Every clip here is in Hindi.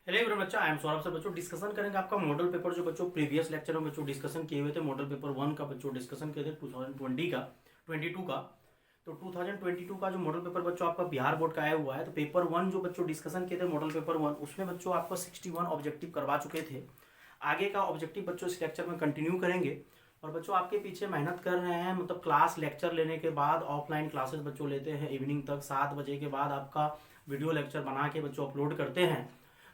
हेलो एवरीवन बच्चा, आई एम सौरभ सर। बच्चों डिस्कशन करेंगे आपका मॉडल पेपर जो बच्चों प्रीवियस लेक्चर में बच्चों डिस्कशन किए हुए थे। मॉडल पेपर 1 का बच्चों डिस्कशन किए थे 2020 का 22 का। तो 2022 का जो मॉडल पेपर बच्चों आपका बिहार बोर्ड का आया हुआ है, तो पेपर 1 जो बच्चों डिस्कशन किए थे मॉडल पेपर 1, उसमें बच्चों आपको 61 ऑब्जेक्टिव करवा चुके थे। आगे का ऑब्जेक्टिव बच्चों इस लेक्चर में कंटिन्यू करेंगे। और बच्चों आपके पीछे मेहनत कर रहे हैं, मतलब क्लास लेक्चर लेने के बाद ऑफलाइन क्लासेस बच्चों लेते हैं इवनिंग तक 7 बजे के बाद आपका वीडियो लेक्चर बना के बच्चों अपलोड करते हैं।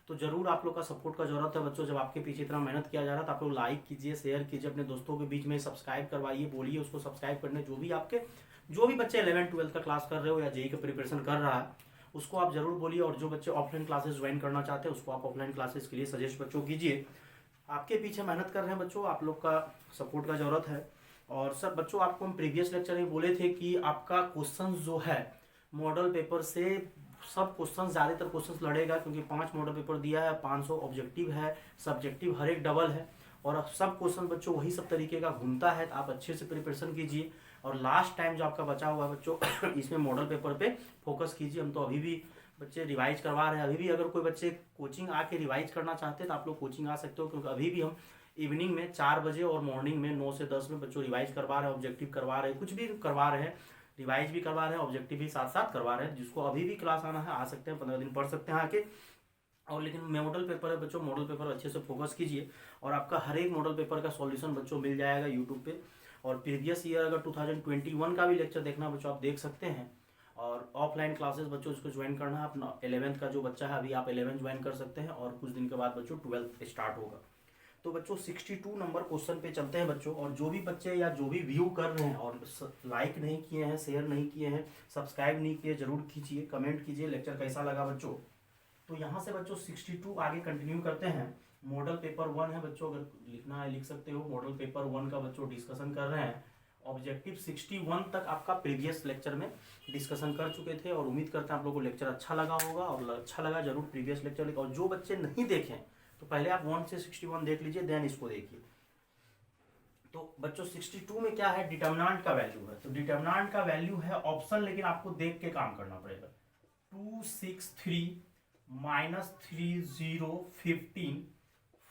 तो जरूर आप लोग का सपोर्ट का जरूरत है बच्चों। जब आपके पीछे इतना मेहनत किया जा रहा है तो आप लोग लाइक कीजिए, शेयर कीजिए, अपने दोस्तों के बीच में सब्सक्राइब करवाइए, बोलिए उसको सब्सक्राइब करने। जो भी बच्चे 11th-12th का क्लास कर रहे हो या जेई का प्रिपरेशन कर रहा है उसको आप जरूर बोलिए। और जो बच्चे ऑफलाइन क्लासेस ज्वाइन करना चाहते हैं उसको आप ऑफलाइन क्लासेस के लिए सजेस्ट बच्चों कीजिए। आपके पीछे मेहनत कर रहे हैं बच्चों, आप लोग का सपोर्ट का जरूरत है। और सर बच्चों आपको हम प्रीवियस लेक्चर में बोले थे कि आपका क्वेश्चन जो है मॉडल पेपर से सब क्वेश्चन, ज़्यादातर क्वेश्चन लड़ेगा, क्योंकि 5 मॉडल पेपर दिया है, 500 ऑब्जेक्टिव है, सब्जेक्टिव हर एक डबल है। और अब सब क्वेश्चन बच्चों वही सब तरीके का घूमता है, तो आप अच्छे से प्रिपरेशन कीजिए। और लास्ट टाइम जो आपका बचा हुआ है बच्चों इसमें मॉडल पेपर पे फोकस कीजिए। हम तो अभी भी बच्चे रिवाइज करवा रहे हैं। अभी भी अगर कोई बच्चे कोचिंग आके रिवाइज करना चाहते हैं तो आप लोग कोचिंग आ सकते हो, क्योंकि अभी भी हम इवनिंग में 4 बजे और मॉर्निंग में 9 से 10 में बच्चों रिवाइज करवा रहे हैं, ऑब्जेक्टिव करवा रहे हैं, कुछ भी करवा रहे हैं, रिवाइज भी करवा रहे हैं, ऑब्जेक्टिव भी साथ साथ करवा रहे हैं। जिसको अभी भी क्लास आना है आ सकते हैं, 15 दिन पढ़ सकते हैं आके। और लेकिन मॉडल पेपर है बच्चों, मॉडल पेपर अच्छे से फोकस कीजिए और आपका हर एक मॉडल पेपर का सॉल्यूशन बच्चों मिल जाएगा यूट्यूब पे। और प्रीवियस ईयर अगर 2021 का भी लेक्चर देखना बच्चों आप देख सकते हैं। और ऑफलाइन क्लासेस बच्चों इसको ज्वाइन करना है अपना 11th का जो बच्चा है अभी आप 11th ज्वाइन कर सकते हैं। और कुछ दिन के बाद बच्चों 12th स्टार्ट होगा। तो बच्चों 62 नंबर क्वेश्चन पे चलते हैं बच्चों। और जो भी बच्चे या जो भी व्यू कर रहे हैं और लाइक नहीं किए हैं, शेयर नहीं किए हैं, सब्सक्राइब नहीं किए, जरूर कीजिए, कमेंट कीजिए लेक्चर कैसा लगा बच्चों। तो यहाँ से बच्चों 62 आगे कंटिन्यू करते हैं। मॉडल पेपर 1 है बच्चों, अगर लिखना है लिख सकते हो। मॉडल पेपर 1 का बच्चों डिस्कशन कर रहे हैं। ऑब्जेक्टिव 61 तक आपका प्रीवियस लेक्चर में डिस्कशन कर चुके थे। और उम्मीद करते हैं आप लोगों को लेक्चर अच्छा लगा होगा। और अच्छा लगा जरूर प्रीवियस लेक्चर। और जो बच्चे नहीं देखें तो पहले आप 1 से 61 देख लीजिए, देन इसको देखिए। तो बच्चों 62 में क्या है, डिटर्मिनेंट का वैल्यू है। तो डिटर्मिनेंट का वैल्यू है ऑप्शन, लेकिन आपको देख के काम करना पड़ेगा। 263 माइनस 30 15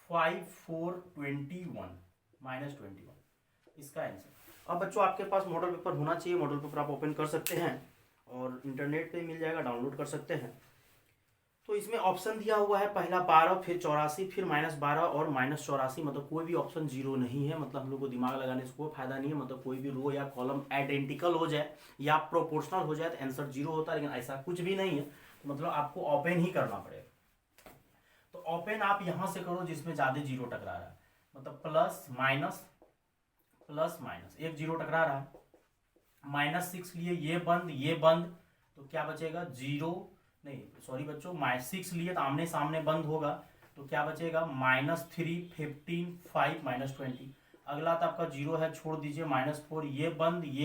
5421 माइनस 21 इसका आंसर। अब बच्चों आपके पास मॉडल पेपर होना चाहिए। मॉडल पेपर आप ओपन कर सकते हैं और इंटरनेट पे मिल जाएगा, डाउनलोड कर सकते हैं। तो इसमें ऑप्शन दिया हुआ है, पहला 12, फिर 84, फिर -12 और -84। मतलब कोई भी ऑप्शन जीरो नहीं है। मतलब हम लोग को दिमाग लगाने से कोई फायदा नहीं है। मतलब कोई भी रो या कॉलम आइडेंटिकल हो जाए या प्रोपोर्शनल हो जाए तो आंसर जीरो होता है, लेकिन ऐसा कुछ भी नहीं है। तो मतलब आपको ओपन ही करना पड़ेगा। तो ओपन आप यहां से करो जिसमें ज्यादा जीरो टकरा रहा है। मतलब प्लस माइनस प्लस माइनस, एक जीरो टकरा रहा है। -6 लिए ये बंद, तो क्या बचेगा, जीरो नहीं, सॉरी बच्चों, -6 लिए तो आमने सामने बंद होगा, तो क्या बचेगा, -3 15 5 -20। अगला तो आपका जीरो है, छोड़ दीजिए, -4 ये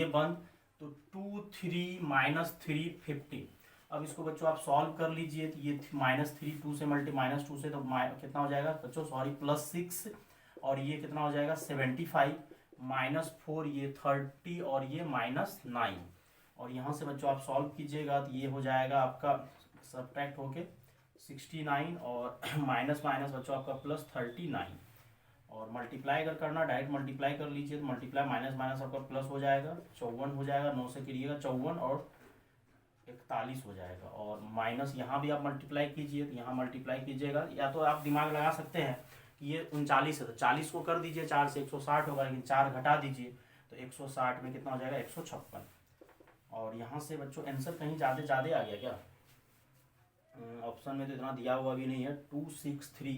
बंद, तो 2 3 -3 15। अब इसको बच्चों आप सॉल्व कर लीजिए। तो ये -3 2 से -2 से तो कितना हो जाएगा बच्चों, सॉरी +6। और ये कितना हो जाएगा 75, -4 ये 30 और ये -9। और यहाँ से बच्चों आप सॉल्व कीजिएगा तो ये हो जाएगा आपका सब्ट्रैक्ट होके 69 और माइनस माइनस बच्चों आपका +39। और मल्टीप्लाई अगर करना डायरेक्ट मल्टीप्लाई कर लीजिए, तो मल्टीप्लाई माइनस माइनस आपका प्लस हो जाएगा, 54 हो जाएगा, 9 से करिएगा 54 और 41 हो जाएगा। और माइनस यहाँ भी आप मल्टीप्लाई कीजिए, तो यहाँ मल्टीप्लाई कीजिएगा, या तो आप दिमाग लगा सकते हैं कि ये 39 है तो 40 को कर दीजिए, 4 से 160 होगा, लेकिन 4 घटा दीजिए तो 160 में कितना हो जाएगा 156। और यहाँ से बच्चों आंसर कहीं ज़्यादा आ गया क्या, ऑप्शन में तो इतना दिया हुआ भी नहीं है। 263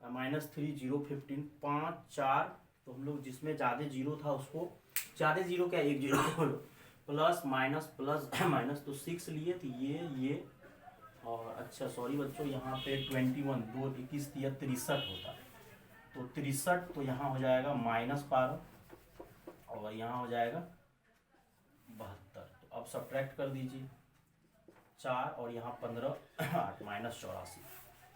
-3 0 15 5 4, तो हम लोग जिसमें ज़्यादा जीरो था उसको, ज़्यादा जीरो क्या, एक जीरो प्लस माइनस तो 6 लिए, तो ये और अच्छा सॉरी बच्चों, यहाँ पे 21 2 21 63 होता है। तो 63, तो यहाँ हो जाएगा -12 और यहाँ हो जाएगा 72। तो अब सब्ट्रैक्ट कर दीजिए, 4 और यहाँ 15 8 -84।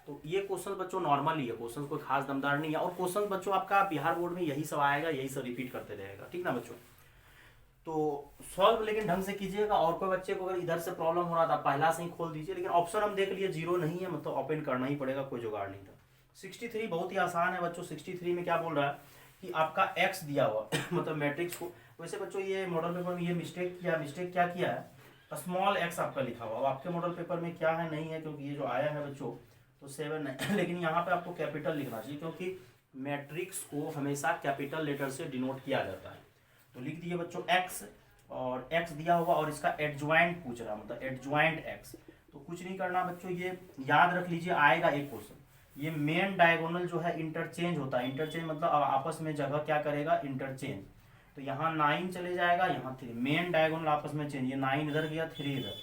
तो ये क्वेश्चन बच्चों नॉर्मल ही है, क्वेश्चन कोई खास दमदार नहीं है। और क्वेश्चन बच्चों आपका बिहार बोर्ड में यही सब आएगा, यही सब रिपीट करते रहेगा, ठीक ना बच्चों। तो सॉल्व लेकिन ढंग से कीजिएगा, और कोई बच्चे को अगर इधर से प्रॉब्लम हो रहा था पहला से ही खोल दीजिए, लेकिन ऑप्शन हम देख लिए जीरो नहीं है, मतलब ओपन करना ही पड़ेगा, कोई जुगाड़ नहीं था। 63 बहुत ही आसान है बच्चों। 63 में क्या बोल रहा है कि आपका एक्स दिया हुआ मतलब मैट्रिक्स को, वैसे बच्चों ये मॉडल पेपर में ये मिस्टेक क्या किया है, स्मॉल एक्स आपका लिखा हुआ। अब आपके मॉडल पेपर में क्या है नहीं है, क्योंकि ये जो आया है बच्चों तो 7 है लेकिन यहाँ पे आपको कैपिटल लिखना चाहिए, क्योंकि मैट्रिक्स को हमेशा कैपिटल लेटर से डिनोट किया जाता है। तो लिख दिए बच्चों एक्स, और एक्स दिया हुआ और इसका एडज्वाइंट पूछ रहा, मतलब एडज्वाइंट एक्स। तो कुछ नहीं करना बच्चों, ये याद रख लीजिए, आएगा एक क्वेश्चन। ये मेन डायगोनल जो है इंटरचेंज होता है, इंटरचेंज मतलब आपस में जगह क्या करेगा, इंटरचेंज। तो यहाँ 9 चले जाएगा, यहाँ 3, मेन डायगोनल आपस में चेंज, ये 9 इधर गया 3 इधर,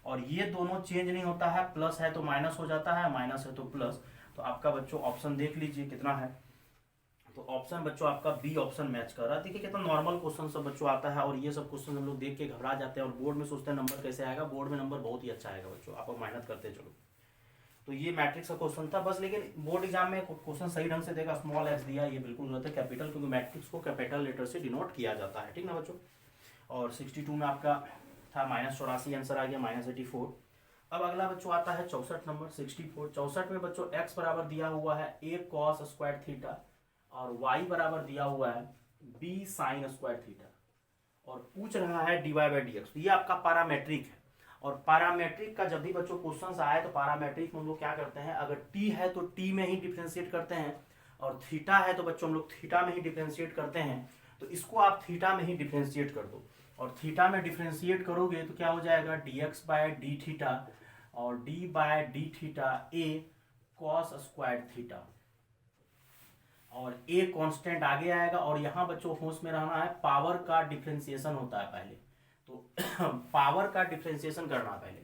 और ये दोनों चेंज नहीं होता है, प्लस है तो माइनस हो जाता है, माइनस है तो प्लस। तो आपका बच्चों ऑप्शन देख लीजिए कितना है, तो ऑप्शन बच्चों आपका बी ऑप्शन मैच कर रहा है। देखिए कितना नॉर्मल क्वेश्चन सब बच्चों आता है, और ये सब क्वेश्चन हम लोग देख के घबरा जाते हैं और बोर्ड में सोचते हैं नंबर कैसे आएगा। बोर्ड में नंबर बहुत ही अच्छा आएगा बच्चों, आप मेहनत करते चलो। तो ये मैट्रिक्स का क्वेश्चन था बस, लेकिन बोर्ड एग्जाम में क्वेश्चन सही ढंग से देगा, स्मॉल एक्स दिया, ये बिल्कुल गलत है, कैपिटल, क्योंकि मैट्रिक्स को कैपिटल लेटर से डिनोट किया जाता है, ठीक ना बच्चों। और 62 में आपका था -84, आंसर आ गया -84। अब अगला बच्चों आता है 64 नंबर, 64। 64 में बच्चों एक्स बराबर दिया हुआ है a cos स्क्वायर थीटा, और y बराबर दिया हुआ है b साइन स्क्वायर थीटा, और पूछ रहा है dy बाई डी एक्स। ये आपका पैरामेट्रिक है, और पैरामेट्रिक का जब भी बच्चों क्वेश्चन आए तो पैरामेट्रिक में हम लोग क्या करते हैं, अगर t है तो t में ही डिफ्रेंशिएट करते हैं, और थीटा है तो बच्चों हम लोग थीटा में ही डिफ्रेंशिएट करते हैं। तो इसको आप थीटा में ही डिफ्रेंशिएट कर दो, और थीटा में डिफ्रेंशिएट करोगे तो क्या हो जाएगा, dx बाय डी थीटा, और d by D theta a cos square theta, और a कांस्टेंट आगे आएगा। और यहाँ बच्चों होश में रहना है, पावर का डिफरेंशिएशन होता है पहले, तो पावर का डिफरेंशिएशन करना पहले।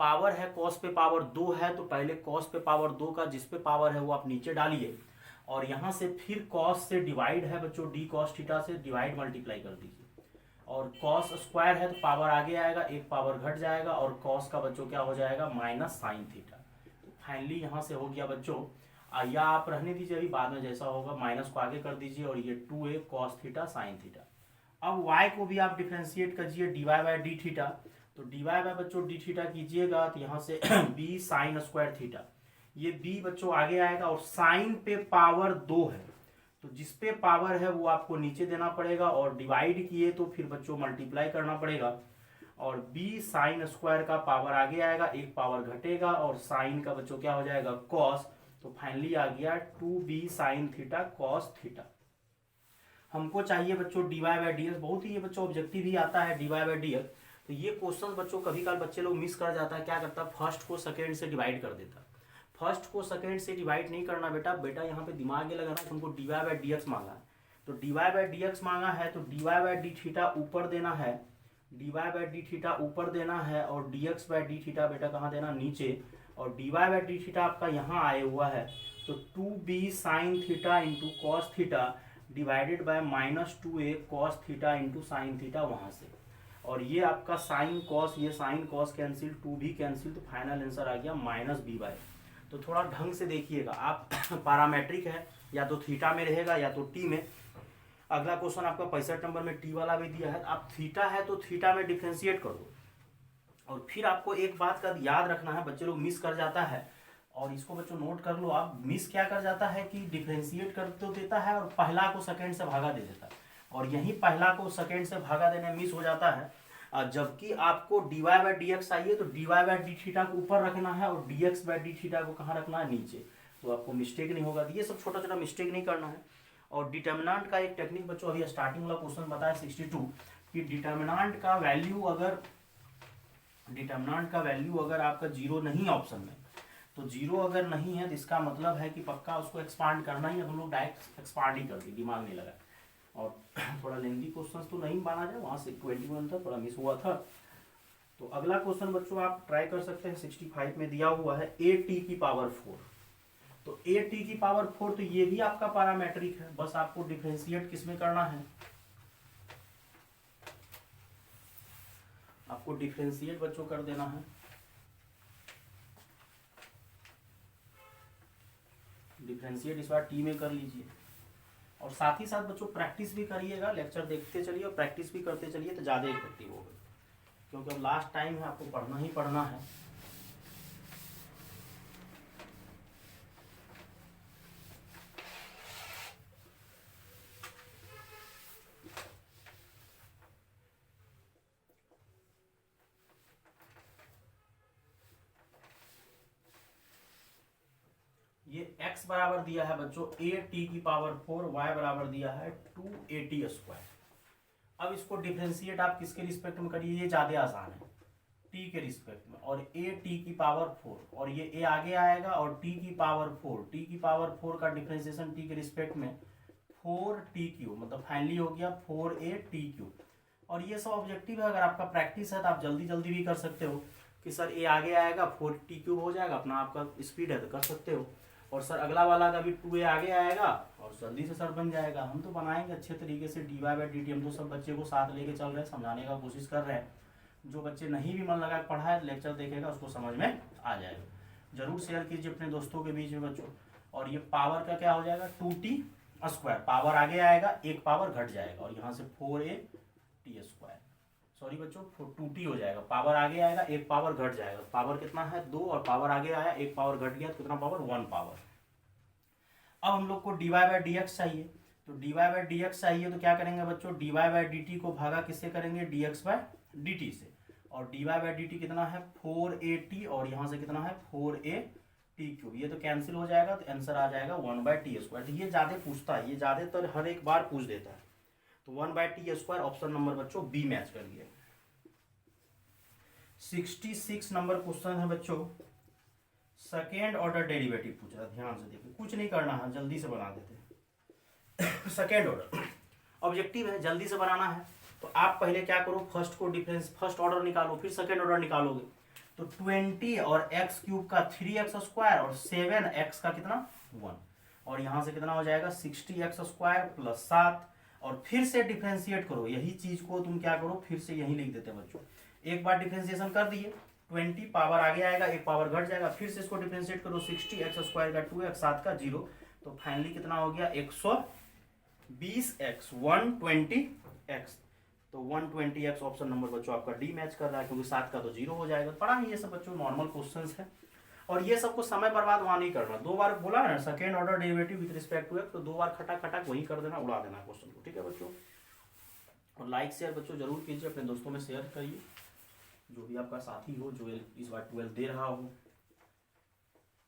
पावर है cos पे पावर 2 है, तो पहले cos पे पावर 2 का जिस पे पावर है वो आप नीचे डालिए, और यहाँ से फिर cos से डिवाइड है बच्चों, d cos थीटा से डिवाइड मल्टीप्लाई कर दीजिए, और cos स्क्वायर है तो पावर आगे आएगा, एक पावर घट जाएगा, और cos का बच्चों क्या हो जाएगा, माइनस साइन थीटा। तो फाइनली यहाँ से हो गया बच्चों, या आप रहने दीजिए, अभी बाद में जैसा होगा, माइनस को आगे कर दीजिए, और ये 2a cos theta sine theta. अब y को भी आप डिफ्रेंशिएट कीजिए, dy बाई डी थीटा, तो dy बाई बच्चों डी थीटा कीजिएगा तो यहाँ से b साइन स्क्वायर थीटा, ये b बच्चों आगे आएगा, और साइन पे पावर 2 है, तो जिस पे पावर है वो आपको नीचे देना पड़ेगा, और डिवाइड किए तो फिर बच्चों मल्टीप्लाई करना पड़ेगा, और b साइन स्क्वायर का पावर आगे आएगा, एक पावर घटेगा, और साइन का बच्चों क्या हो जाएगा, cos। तो फाइनली आ गया 2b sine theta cos theta. हमको चाहिए बच्चों dy बाई डी एक्स, बहुत ही ये बच्चों ऑब्जेक्टिव ही आता है dy बाई डी एक्स। तो ये क्वेश्चन बच्चों कभी कभार बच्चे लोग मिस कर जाता है, क्या करता है, फर्स्ट को सेकेंड से डिवाइड कर देता। फर्स्ट को सेकेंड से डिवाइड नहीं करना बेटा, यहाँ पे दिमाग ये लगाना, तुमको dy बाई डी एक्स मांगा है, तो dy बाई डी एक्स मांगा है, तो dy बाई डी थीटा ऊपर देना है, dy बाई डी थीटा ऊपर देना है, और dx बाई डी थीटा बेटा कहाँ देना, नीचे, और dy बाई डी थीटा आपका यहाँ आए हुआ है, तो 2b sine theta into cos theta divided by -2a cos theta into sine theta वहाँ से, और ये आपका साइन कॉस, ये sine cos cancel, 2b cancel, तो फाइनल आंसर आ गया -b/। तो थोड़ा ढंग से देखिएगा आप, पैरामेट्रिक है या तो थीटा में रहेगा या तो टी में। अगला क्वेश्चन आपका 65 नंबर में टी वाला भी दिया है, आप थीटा है तो थीटा में डिफ्रेंशिएट कर दो। और फिर आपको एक बात का याद रखना है, बच्चे लोग मिस कर जाता है, और इसको बच्चों नोट कर लो आप, मिस क्या कर जाता है कि डिफ्रेंशिएट कर तो देता है और पहला को सेकंड से भागा दे देता है, और यही पहला को सेकंड से भागा देने मिस हो जाता है। जबकि आपको dy बाई डी एक्स आइए तो dy बाई डी थीटा को ऊपर रखना है, और dx बाई डी थीटा को कहाँ रखना है, नीचे, तो आपको मिस्टेक नहीं होगा। ये सब छोटा छोटा मिस्टेक नहीं करना है। और डिटर्मिनेंट का एक टेक्निक बच्चों अभी स्टार्टिंग वाला क्वेश्चन बताया 62 कि डिटर्मिनेंट का वैल्यू अगर आपका जीरो नहीं ऑप्शन में, तो जीरो अगर नहीं है तो इसका मतलब है कि पक्का उसको एक्सपांड करना ही है, हम लोग डायरेक्ट एक्सपांड ही कर दी, दिमाग नहीं लगा। और थोड़ा लेंथी क्वेश्चन तो नहीं माना जाए, वहाँ से 21 था, थोड़ा मिस हुआ था। तो अगला क्वेश्चन बच्चों आप ट्राई कर सकते हैं, 65 में दिया हुआ है a t की पावर 4, तो a t की पावर 4, तो ये भी आपका पैरामेट्रिक है, बस आपको डिफरेंशिएट किसमें करना है, आपको डिफरेंशिएट बच्चों कर देना है, डिफरेंशिएट इस बार टी में कर लीजिए, और साथ ही साथ बच्चों प्रैक्टिस भी करिएगा, लेक्चर देखते चलिए और प्रैक्टिस भी करते चलिए तो ज़्यादा इफेक्टिव होगा, क्योंकि अब लास्ट टाइम है, आपको पढ़ना ही पढ़ना है। ये x बराबर दिया है बच्चों a t की पावर 4, y बराबर दिया है 2at स्क्वायर। अब इसको डिफ्रेंशिएट आप किसके रिस्पेक्ट में करिए, ये ज़्यादा आसान है, t के रिस्पेक्ट में, और a t की पावर 4 और ये a आगे आएगा और t की पावर 4, t की पावर 4 का डिफ्रेंशिएशन t के रिस्पेक्ट में 4t3, मतलब फाइनली हो गया 4at3। और ये सब ऑब्जेक्टिव है, अगर आपका प्रैक्टिस है तो आप जल्दी जल्दी भी कर सकते हो कि सर a आगे आएगा 4t3 हो जाएगा, अपना आपका स्पीड है तो कर सकते हो। और सर अगला वाला का भी 2a आगे आएगा और जल्दी से सर बन जाएगा। हम तो बनाएंगे अच्छे तरीके से dy/dt, हम तो सब बच्चे को साथ लेके चल रहे हैं, समझाने का कोशिश कर रहे हैं। जो बच्चे नहीं भी मन लगा पढ़ा है लेक्चर देखेगा उसको समझ में आ जाएगा। जरूर शेयर कीजिए अपने दोस्तों के बीच में बच्चों। और ये पावर का क्या हो जाएगा 2t स्क्वायर, पावर आगे आएगा एक पावर घट जाएगा और यहाँ से 4at स्क्वायर, सॉरी बच्चों 2t हो जाएगा, पावर आगे आएगा एक पावर घट जाएगा, पावर कितना है 2 और पावर आगे आया एक पावर घट गया तो कितना पावर 1 पावर। अब हम लोग को dy/dx चाहिए, तो dy/dx चाहिए तो क्या करेंगे बच्चों, dy/dt को भागा किससे करेंगे dx/dt से, और dy/dt कितना है 4at और यहाँ से कितना है 4at3, ये तो कैंसिल हो जाएगा तो आंसर आ जाएगा 1/t स्क्वायर। तो ये ज्यादा पूछता है, ये ज्यादातर हर एक बार पूछ देता है, तो 1/t स्क्वायर ऑप्शन नंबर बच्चों बी मैच करिए। 66 नंबर क्वेश्चन है बच्चों, सेकेंड ऑर्डर डेरिवेटिव पूछा, ध्यान से देखिए, कुछ नहीं करना है, जल्दी से बना देते हैं। सेकेंड ऑर्डर ऑब्जेक्टिव है, जल्दी से बनाना है, तो आप पहले क्या करो, फर्स्ट ऑर्डर निकालो, फिर सेकेंड ऑर्डर निकालोगे। तो 20 और x³ का 3x स्क्वायर और 7x का कितना 1, और यहाँ से कितना हो जाएगा 60x स्क्वायर प्लस 7, और फिर से डिफ्रेंशिएट करो, यही चीज को तुम क्या करो फिर से यही लिख देते हैं बच्चों। एक बार डिफ्रेंशिएशन कर दिए, 20 पावर आगे आएगा एक पावर घट जाएगा, फिर से इसको डिफ्रेंशिएट करो, 60x स्क्वायर का 2x 7 का 0, तो फाइनली कितना हो गया 120x 120x, तो 120x ऑप्शन नंबर बच्चों आपका डी मैच कर रहा है, क्योंकि 7 का तो 0 हो जाएगा। पढ़ा ही ये सब बच्चों, नॉर्मल क्वेश्चंस है, और ये सबको समय बर्बाद वहां नहीं करना। 2 बार बोला है ना second order derivative with respect to X, तो 2 बार खटाक खटाक वही कर देना, उड़ा देना क्वेश्चन को, ठीक है बच्चों। और लाइक शेयर बच्चों जरूर कीजिए, अपने दोस्तों में शेयर करिए, जो भी आपका साथी हो जो इस बार 12 दे रहा हो।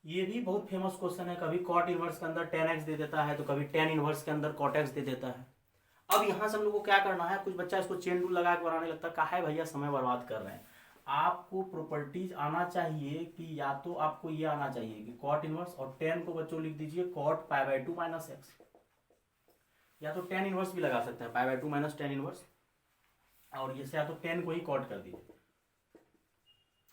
ये भी बहुत फेमस क्वेश्चन है, कभी कॉट इनवर्स के अंदर 10x दे देता है तो कभी tan इनवर्स के अंदर cot x दे देता है। अब यहाँ से हम लोग को क्या करना है, कुछ बच्चा इसको चेन रूल लगा के बनाने लगता है, कहा है भैया समय बर्बाद कर रहे हैं। आपको प्रॉपर्टीज आना चाहिए कि या तो आपको ये आना चाहिए कि कॉट इनवर्स, और tan को बच्चों लिख दीजिए cot π/2 माइनस एक्स, या तो tan इनवर्स भी लगा सकते हैं π/2 माइनस tan इनवर्स, और ये से या तो tan को ही कॉट कर दीजिए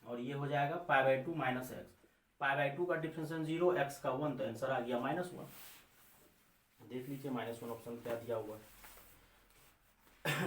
और ये हो जाएगा π/2 माइनस एक्स, π/2 का डिफरेंशियल 0, x का 1, तो आंसर आ गया -1। देख लीजिए -1 ऑप्शन क्या दिया हुआ है।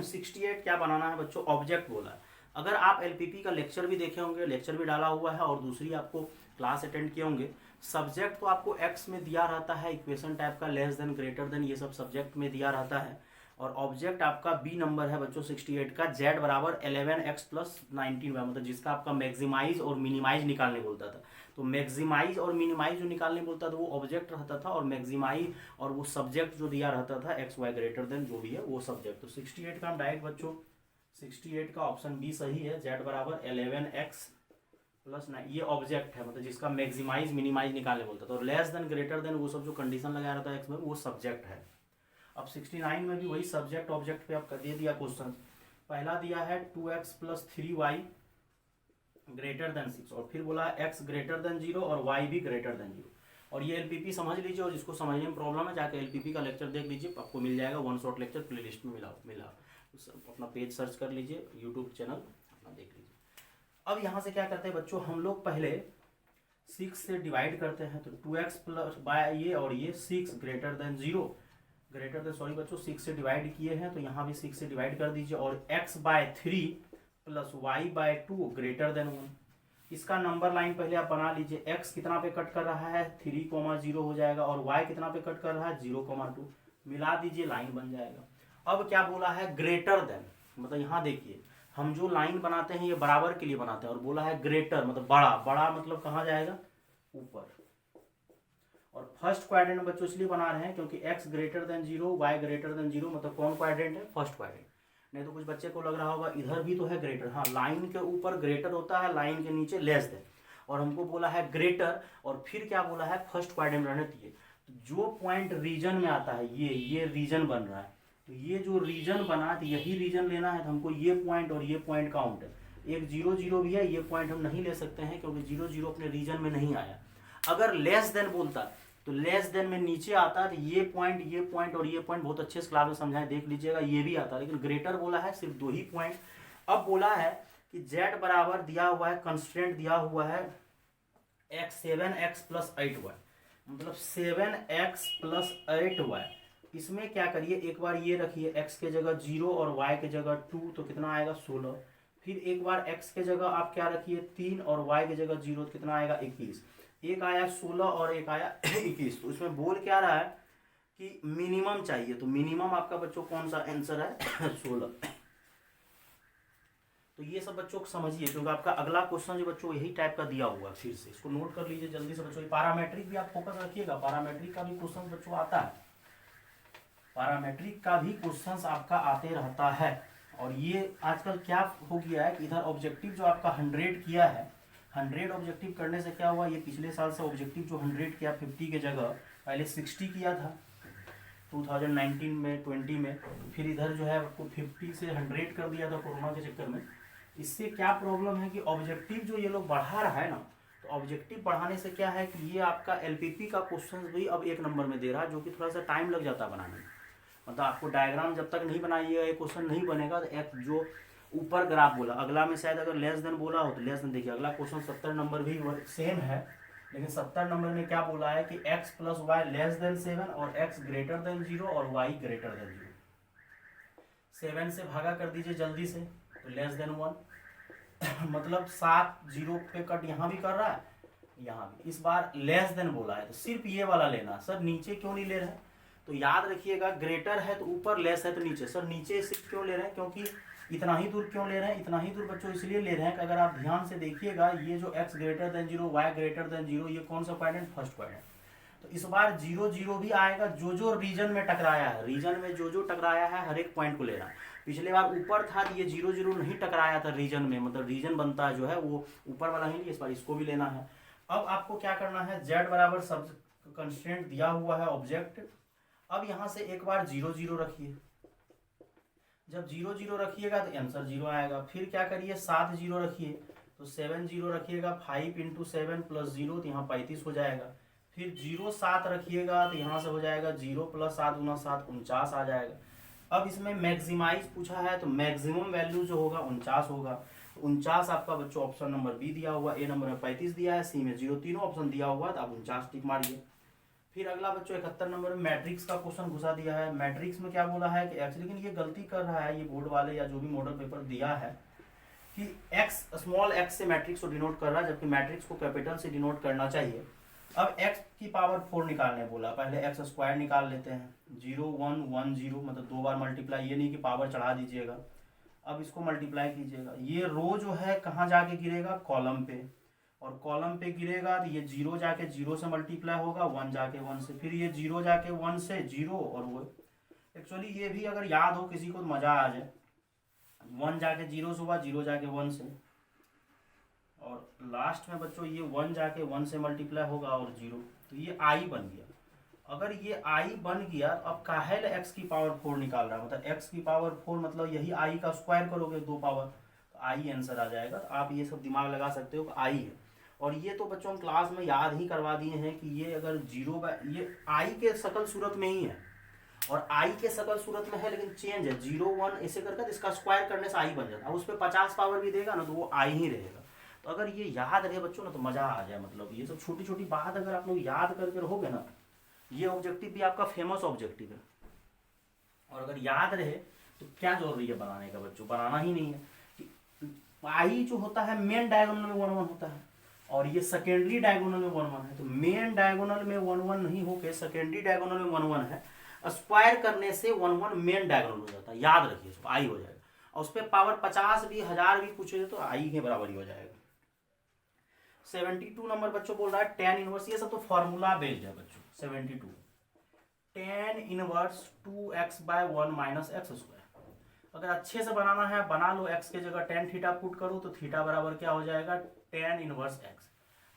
68 क्या बनाना है बच्चों, ऑब्जेक्ट बोला है। अगर आप एलपीपी का लेक्चर भी देखे होंगे, लेक्चर भी डाला हुआ है, और दूसरी आपको क्लास अटेंड किए होंगे, सब्जेक्ट तो आपको x में दिया रहता है, इक्वेशन टाइप का लेस देन ग्रेटर देन, ये सब सब्जेक्ट में दिया रहता है, और ऑब्जेक्ट आपका बी नंबर है बच्चों 68 का, z बराबर 11x प्लस 19y, मतलब जिसका आपका मैक्सिमाइज और मिनिमाइज निकालने बोलता था। तो मैक्सिमाइज और मिनिमाइज जो निकालने बोलता था वो ऑब्जेक्ट रहता था, और मैक्सिमाइज और वो सब्जेक्ट जो दिया रहता था एक्स वाई ग्रेटर देन जो भी है वो सब्जेक्ट। तो 68 का हम डायरेक्ट बच्चों 68 का ऑप्शन बी सही है, z बराबर 11x प्लस 9, ये ऑब्जेक्ट है, मतलब जिसका मैक्सिमाइज मिनिमाइज निकालने बोलता था, और लेस देन ग्रेटर देन वो सब जो कंडीशन लगाया रहता है एक्स में वो सब्जेक्ट है। अब 69 में भी वही सब्जेक्ट ऑब्जेक्ट पे आपका दे दिया क्वेश्चन। पहला दिया है 2x plus 3y greater than 6, और फिर बोला x ग्रेटर देन 0 और y भी ग्रेटर देन 0। और ये एलपीपी समझ लीजिए, और जिसको समझने में प्रॉब्लम है जाके एलपीपी का लेक्चर देख लीजिए, आपको मिल जाएगा, वन शॉट लेक्चर प्लेलिस्ट में मिला अपना पेज सर्च कर लीजिए, यूट्यूब चैनल अपना देख लीजिए। अब यहाँ से क्या करते हैं बच्चों, हम लोग पहले 6 से डिवाइड करते हैं, तो 2x प्लस बाय ये और ये 6 greater than 0 greater than, sorry बच्चों 6 से डिवाइड किए हैं तो यहाँ भी 6 से डिवाइड कर दीजिए, और x/3 plus y/2 greater than 1। इसका नंबर लाइन पहले आप बना लीजिए, x कितना पे कट कर रहा है 3, 0 हो जाएगा, और y कितना पे कट कर रहा है 0, 2, मिला दीजिए, लाइन बन जाएगा। अब क्या बोला है, ग्रेटर देन, मतलब यहाँ देखिए हम जो लाइन बनाते हैं ये बराबर के लिए बनाते हैं, और बोला है ग्रेटर मतलब बड़ा, बड़ा मतलब कहाँ जाएगा, ऊपर। और फर्स्ट क्वाड्रेंट में बच्चों इसलिए बना रहे हैं क्योंकि x greater than 0, y greater than 0, मतलब कौन क्वाड्रेंट है, फर्स्ट क्वाड्रेंट। नहीं तो कुछ बच्चे को लग रहा होगा इधर भी तो है ग्रेटर, हाँ लाइन के ऊपर ग्रेटर होता है, लाइन के नीचे लेस देन, और हमको बोला है ग्रेटर, और फिर क्या बोला है, फर्स्ट क्वाड्रेंट रहने चाहिए। तो जो पॉइंट रीजन में आता है, ये रीजन बन रहा है, तो ये जो रीजन बना तो यही रीजन लेना है, तो हमको ये पॉइंट और ये पॉइंट काउंट है। एक 0 0 भी है, ये पॉइंट हम नहीं ले सकते हैं क्योंकि 0 0 अपने रीजन में नहीं आया। अगर लेस देन बोलता तो लेस देन में नीचे आता, तो ये पॉइंट और ये पॉइंट बहुत अच्छे से क्लास में समझाए, देख लीजिएगा, ये भी आता, लेकिन ग्रेटर बोला है सिर्फ 2 ही पॉइंट। अब बोला है कि z बराबर दिया हुआ है, कंस्ट्रेंट दिया हुआ है x7x + 8y, मतलब 7x + 8y। इसमें क्या करिए, एक बार ये रखिए x के जगह 0 और y के जगह 2, तो कितना आएगा 16। फिर एक बार x के जगह आप क्या रखिए 3 और y के जगह 0, तो कितना आएगा 21। एक आया 16 और एक आया 21। तो इसमें बोल क्या रहा है कि मिनिमम चाहिए, तो मिनिमम आपका बच्चों कौन सा आंसर है 16। तो ये सब बच्चों को समझिए क्योंकि आपका अगला क्वेश्चन जो बच्चों यही टाइप का दिया हुआ है, फिर से इसको नोट कर लीजिए जल्दी से बच्चों। पैरामेट्रिक भी आप फोकस रखिएगा, पैरामेट्रिक का भी क्वेश्चन बच्चों आता है, पैरामेट्रिक का भी क्वेश्चन आपका आते रहता है। और ये आजकल क्या हो गया है कि इधर ऑब्जेक्टिव जो आपका 100 किया है, 100 ऑब्जेक्टिव करने से क्या हुआ, ये पिछले साल से ऑब्जेक्टिव जो 100 किया 50 के जगह पहले 60 किया था 2019 में 20 में, फिर इधर जो है आपको 50 से 100 कर दिया था कोरोना के चक्कर में। इससे क्या प्रॉब्लम है कि ऑब्जेक्टिव जो ये लोग बढ़ा रहा है ना, तो ऑब्जेक्टिव बढ़ाने से क्या है कि ये आपका एलपीपी का क्वेश्चन भी अब 1 नंबर में दे रहा है, जो कि थोड़ा सा टाइम लग जाता है बनाने में। मतलब आपको डायग्राम जब तक नहीं बनाइएगा ये क्वेश्चन नहीं बनेगा। तो एक जो ऊपर ग्राफ बोला, अगला में शायद अगर लेस देन बोला हो तो लेस देन, देखिए अगला क्वेश्चन 70 नंबर भी सेम है, लेकिन 70 नंबर में क्या बोला है कि x + y लेस देन 7 और x ग्रेटर देन 0 और y ग्रेटर देन 0। 7 से भागा कर दीजिए जल्दी से, तो लेस देन 1 मतलब 7 0 पे कट यहाँ भी कर रहा है, यहाँ भी। इस बार लेस देन बोला है तो सिर्फ ये वाला लेना। सर नीचे क्यों नहीं ले रहे हैं, तो याद रखिएगा ग्रेटर है तो ऊपर, लेस है तो नीचे। सर नीचे सिर्फ क्यों ले रहे हैं, क्योंकि इतना ही दूर क्यों ले रहे हैं, इतना ही दूर बच्चों इसलिए ले रहे हैं कि अगर आप ध्यान से देखिएगा ये जो x greater than 0 y greater than 0, ये कौन सा क्वाड्रेंट, फर्स्ट क्वाड्रेंट। तो इस बार 0 0 भी आएगा, जो जो रीजन में टकराया है, रीजन में जो जो टकराया है हर एक पॉइंट को लेना। पिछले बार ऊपर था ये 0 0 नहीं टकराया था रीजन में, मतलब रीजन बनता है जो है वो ऊपर वाला ही, इस बार इसको भी लेना है। अब आपको क्या करना है, z बराबर सब कंस्ट्रेंट दिया हुआ है ऑब्जेक्ट। अब यहाँ से एक बार 0 0 रखिए, जब 0 0 रखिएगा तो आंसर 0 आएगा। फिर क्या करिए 7 0 रखिए, तो 7 0 रखिएगा, 5 × 7 + 0, तो यहाँ 35 हो जाएगा। फिर 0 7 रखिएगा तो यहाँ से हो जाएगा 0 + 7 × 7 49 आ जाएगा। अब इसमें मैक्सिमाइज पूछा है तो मैक्सिमम वैल्यू जो होगा 49 होगा। तो 49 आपका बच्चों ऑप्शन नंबर बी दिया हुआ, ए नंबर में 35 दिया है, सी में 0, तीनों ऑप्शन दिया हुआ है, तो आप 49 टिक मारिए। फिर अगला बच्चों 71 नंबर में मैट्रिक्स का क्वेश्चन घुसा दिया है। मैट्रिक्स में क्या बोला है कि x, लेकिन ये गलती कर रहा है ये बोर्ड वाले या जो भी मॉडल पेपर दिया है कि x स्मॉल x से मैट्रिक्स को डिनोट कर रहा है, जबकि मैट्रिक्स को कैपिटल से डिनोट करना चाहिए। अब x की पावर 4 निकालने बोला, पहले x² निकाल लेते हैं। 0 1 1 0 मतलब 2 बार मल्टीप्लाई, ये नहीं कि पावर चढ़ा दीजिएगा। अब इसको मल्टीप्लाई कीजिएगा, ये रो जो है कहाँ जाके गिरेगा, कॉलम पे, और कॉलम पे गिरेगा तो ये 0 जाके 0 से मल्टीप्लाई होगा, 1 जाके 1 से, फिर ये 0 जाके 1 से 0, और वो एक्चुअली ये भी अगर याद हो किसी को तो मजा आ जाए। 1 जाके 0 से हुआ, 0 जाके 1 से, और लास्ट में बच्चों ये 1 जाके 1 से मल्टीप्लाई होगा और 0, तो ये i बन गया। अगर ये i बन गया तो अब काहे x की पावर 4 निकाल रहा है, मतलब x की पावर 4 मतलब यही i का स्क्वायर करोगे 2 पावर, तो i आंसर आ जाएगा। तो आप ये सब दिमाग लगा सकते हो कि i है। और ये तो बच्चों हम क्लास में याद ही करवा दिए हैं कि ये अगर 0 ये i के शकल सूरत में ही है, और i के शकल सूरत में है लेकिन चेंज है 0 1 ऐसे करके, इसका स्क्वायर करने से i बन जाता है। उस पर 50 पावर भी देगा ना तो वो i ही रहेगा। तो अगर ये याद रहे बच्चों ना तो मजा आ जाए, मतलब ये सब छोटी छोटी बात अगर आप लोग याद करके रहोगे ना, ये ऑब्जेक्टिव भी आपका फेमस ऑब्जेक्टिव है। और अगर याद रहे तो क्या जरूरी है बनाने का बच्चों, बनाना ही नहीं है। i जो होता है मेन डायगोनल में 1 1 होता है, और ये सेकेंडरी डायगोनल में 1 1 है। तो मेन डायगोनल में 1 1 नहीं होके सेकेंडरी डायगोनल में 1 1 है, स्क्वायर करने से 1 मेन डायगोनल हो जाता है, याद रखिए इसको, आई हो जाएगा। और उस पर पावर 50 भी 1000 भी पूछे तो आई के बराबर ही हो जाएगा। 72 नंबर बच्चों बोल रहा है tan इनवर्स, ये सब तो फॉर्मूला बेस्ड है बच्चों। 72 tan इनवर्स 2x/1 - x²। अगर अच्छे से बनाना है बना लो, x के जगह tan थीटा पुट करो तो थीटा बराबर क्या हो जाएगा, tan इनवर्स x।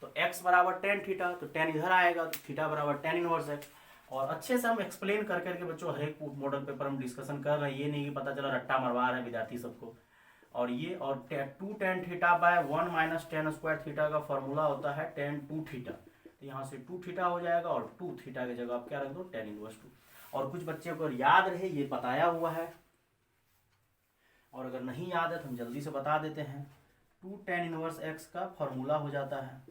तो x बराबर tan थीटा, तो tan इधर आएगा तो थीटा बराबर tan इनवर्स x। और अच्छे से हम एक्सप्लेन कर करके बच्चों हर एक मॉडल पेपर हम डिस्कशन कर रहे हैं, ये नहीं कि पता चला रट्टा मरवा रहे हैं विद्यार्थी सबको। और ये और 2 tan थीटा/1 - tan² थीटा का फॉर्मूला होता है tan 2 थीटा। तो यहाँ से 2 थीटा हो जाएगा और 2 थीटा की जगह आप क्या रख दो, tan इनवर्स 2। और कुछ बच्चे को याद रहे ये बताया हुआ है, और अगर नहीं याद है तो हम जल्दी से बता देते हैं। 2 tan इनवर्स x का फॉर्मूला हो जाता है,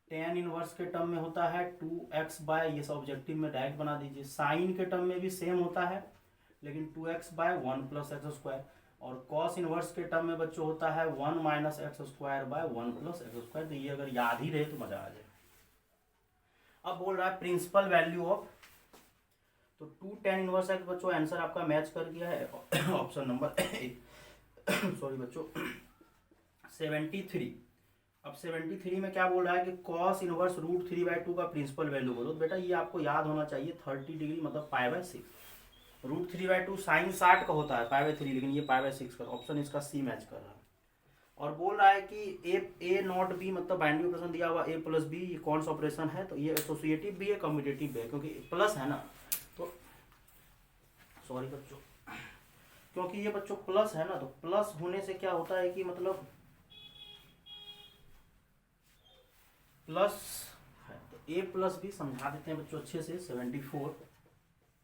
tan इनवर्स के टर्म में होता है 2x/, ये सब ऑब्जेक्टिव में डायरेक्ट बना दीजिए। साइन के टर्म में भी सेम होता है लेकिन 2x/1 + x²। और कॉस इनवर्स के टर्म में बच्चों होता है 1 - x²/1 + x²। तो ये अगर याद ही रहे तो मजा आ जाए। अब बोल रहा है प्रिंसिपल वैल्यू ऑफ, तो 2 tan इनवर्स x बच्चों आंसर आपका मैच कर गया है ऑप्शन नंबर सॉरी बच्चों 73। अब 73 में क्या बोल रहा है कि cos इनवर्स √3/2 का प्रिंसिपल वैल्यू बोलो। तो बेटा ये आपको याद होना चाहिए 30 डिग्री मतलब π/6। √3/2 साइन 60 का होता है π/3, लेकिन ये π/6 का, ऑप्शन इसका सी मैच कर रहा है। और बोल रहा है कि ए नॉट बी मतलब बाइनरी ऑपरेशन दिया हुआ a + b, ये कौन सा ऑपरेशन है, तो ये एसोसिएटिव भी है कम्यूटेटिव भी है, क्योंकि प्लस है ना, तो सॉरी बच्चों, क्योंकि ये बच्चों प्लस है ना, तो प्लस होने से क्या होता है कि मतलब प्लस है, तो a + b समझा देते हैं बच्चों अच्छे से। 74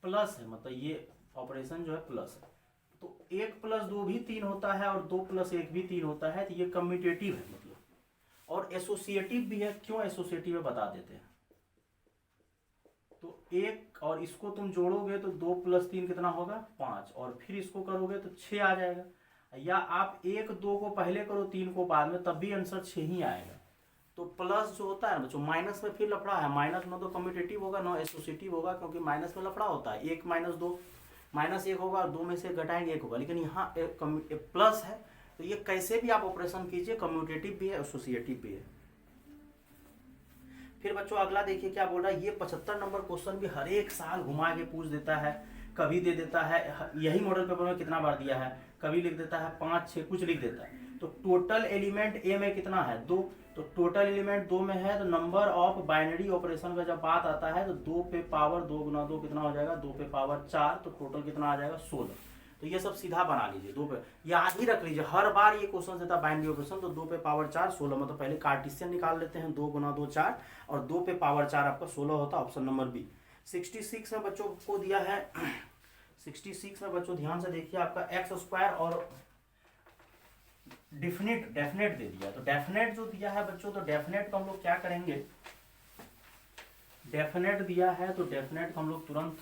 प्लस है मतलब ये ऑपरेशन जो है प्लस है, तो 1 + 2 भी 3 होता है और 2 + 1 भी 3 होता है, तो ये कम्यूटेटिव है मतलब। और एसोसिएटिव भी है, क्यों एसोसिएटिव है बता देते हैं। तो 1 और इसको तुम जोड़ोगे तो 2 + 3 कितना होगा 5, और फिर इसको करोगे तो 6 आ जाएगा। या आप 1 2 को पहले करो 3 को बाद में, तब भी आंसर 6 ही आएगा। तो प्लस जो होता है बच्चों माइनस में फिर लफड़ा है, माइनस में तो कम्यूटेटिव होगा ना एसोसिएटिव होगा, क्योंकि माइनस में लफड़ा होता है। 1 - 2 -1 होगा और 2 में से घटाएंगे 1 होगा, लेकिन यहाँ प्लस है तो ये कैसे भी आप ऑपरेशन कीजिए कम्यूटेटिव भी है एसोसिएटिव भी है। फिर बच्चों अगला देखिए क्या बोल रहा है, ये 75 नंबर क्वेश्चन भी हर एक साल घुमा के पूछ देता है, कभी दे देता है, यही मॉडल पेपर में कितना बार दिया है, कभी लिख देता है 5 6 कुछ लिख देता है। तो टोटल एलिमेंट ए में कितना है 2, तो टोटल एलिमेंट 2 में है, तो नंबर ऑफ बाइनरी ऑपरेशन का जब बात आता है तो 2 पे पावर 2 × 2 कितना हो जाएगा 2 पे पावर 4, तो टोटल कितना आ जाएगा 16। तो ये सब सीधा बना लीजिए, 2 पे याद ही रख लीजिए, हर बार ये क्वेश्चन देता है बाइनरी ऑपरेशन, तो 2 पे पावर 4 16, मतलब पहले कार्टेशियन निकाल लेते हैं, 2 × 2 4 और 2 पे पावर 4 आपका 16 होता है, ऑप्शन नंबर बी। 66 में बच्चों को दिया है 66 में बच्चों ध्यान से देखिए आपका x² और डेफिनेट दे दिया। तो डेफिनेट जो दिया है बच्चों, तो डेफिनेट को हम लोग क्या करेंगे, डेफिनेट दिया है तो डेफिनेट को हम लोग तुरंत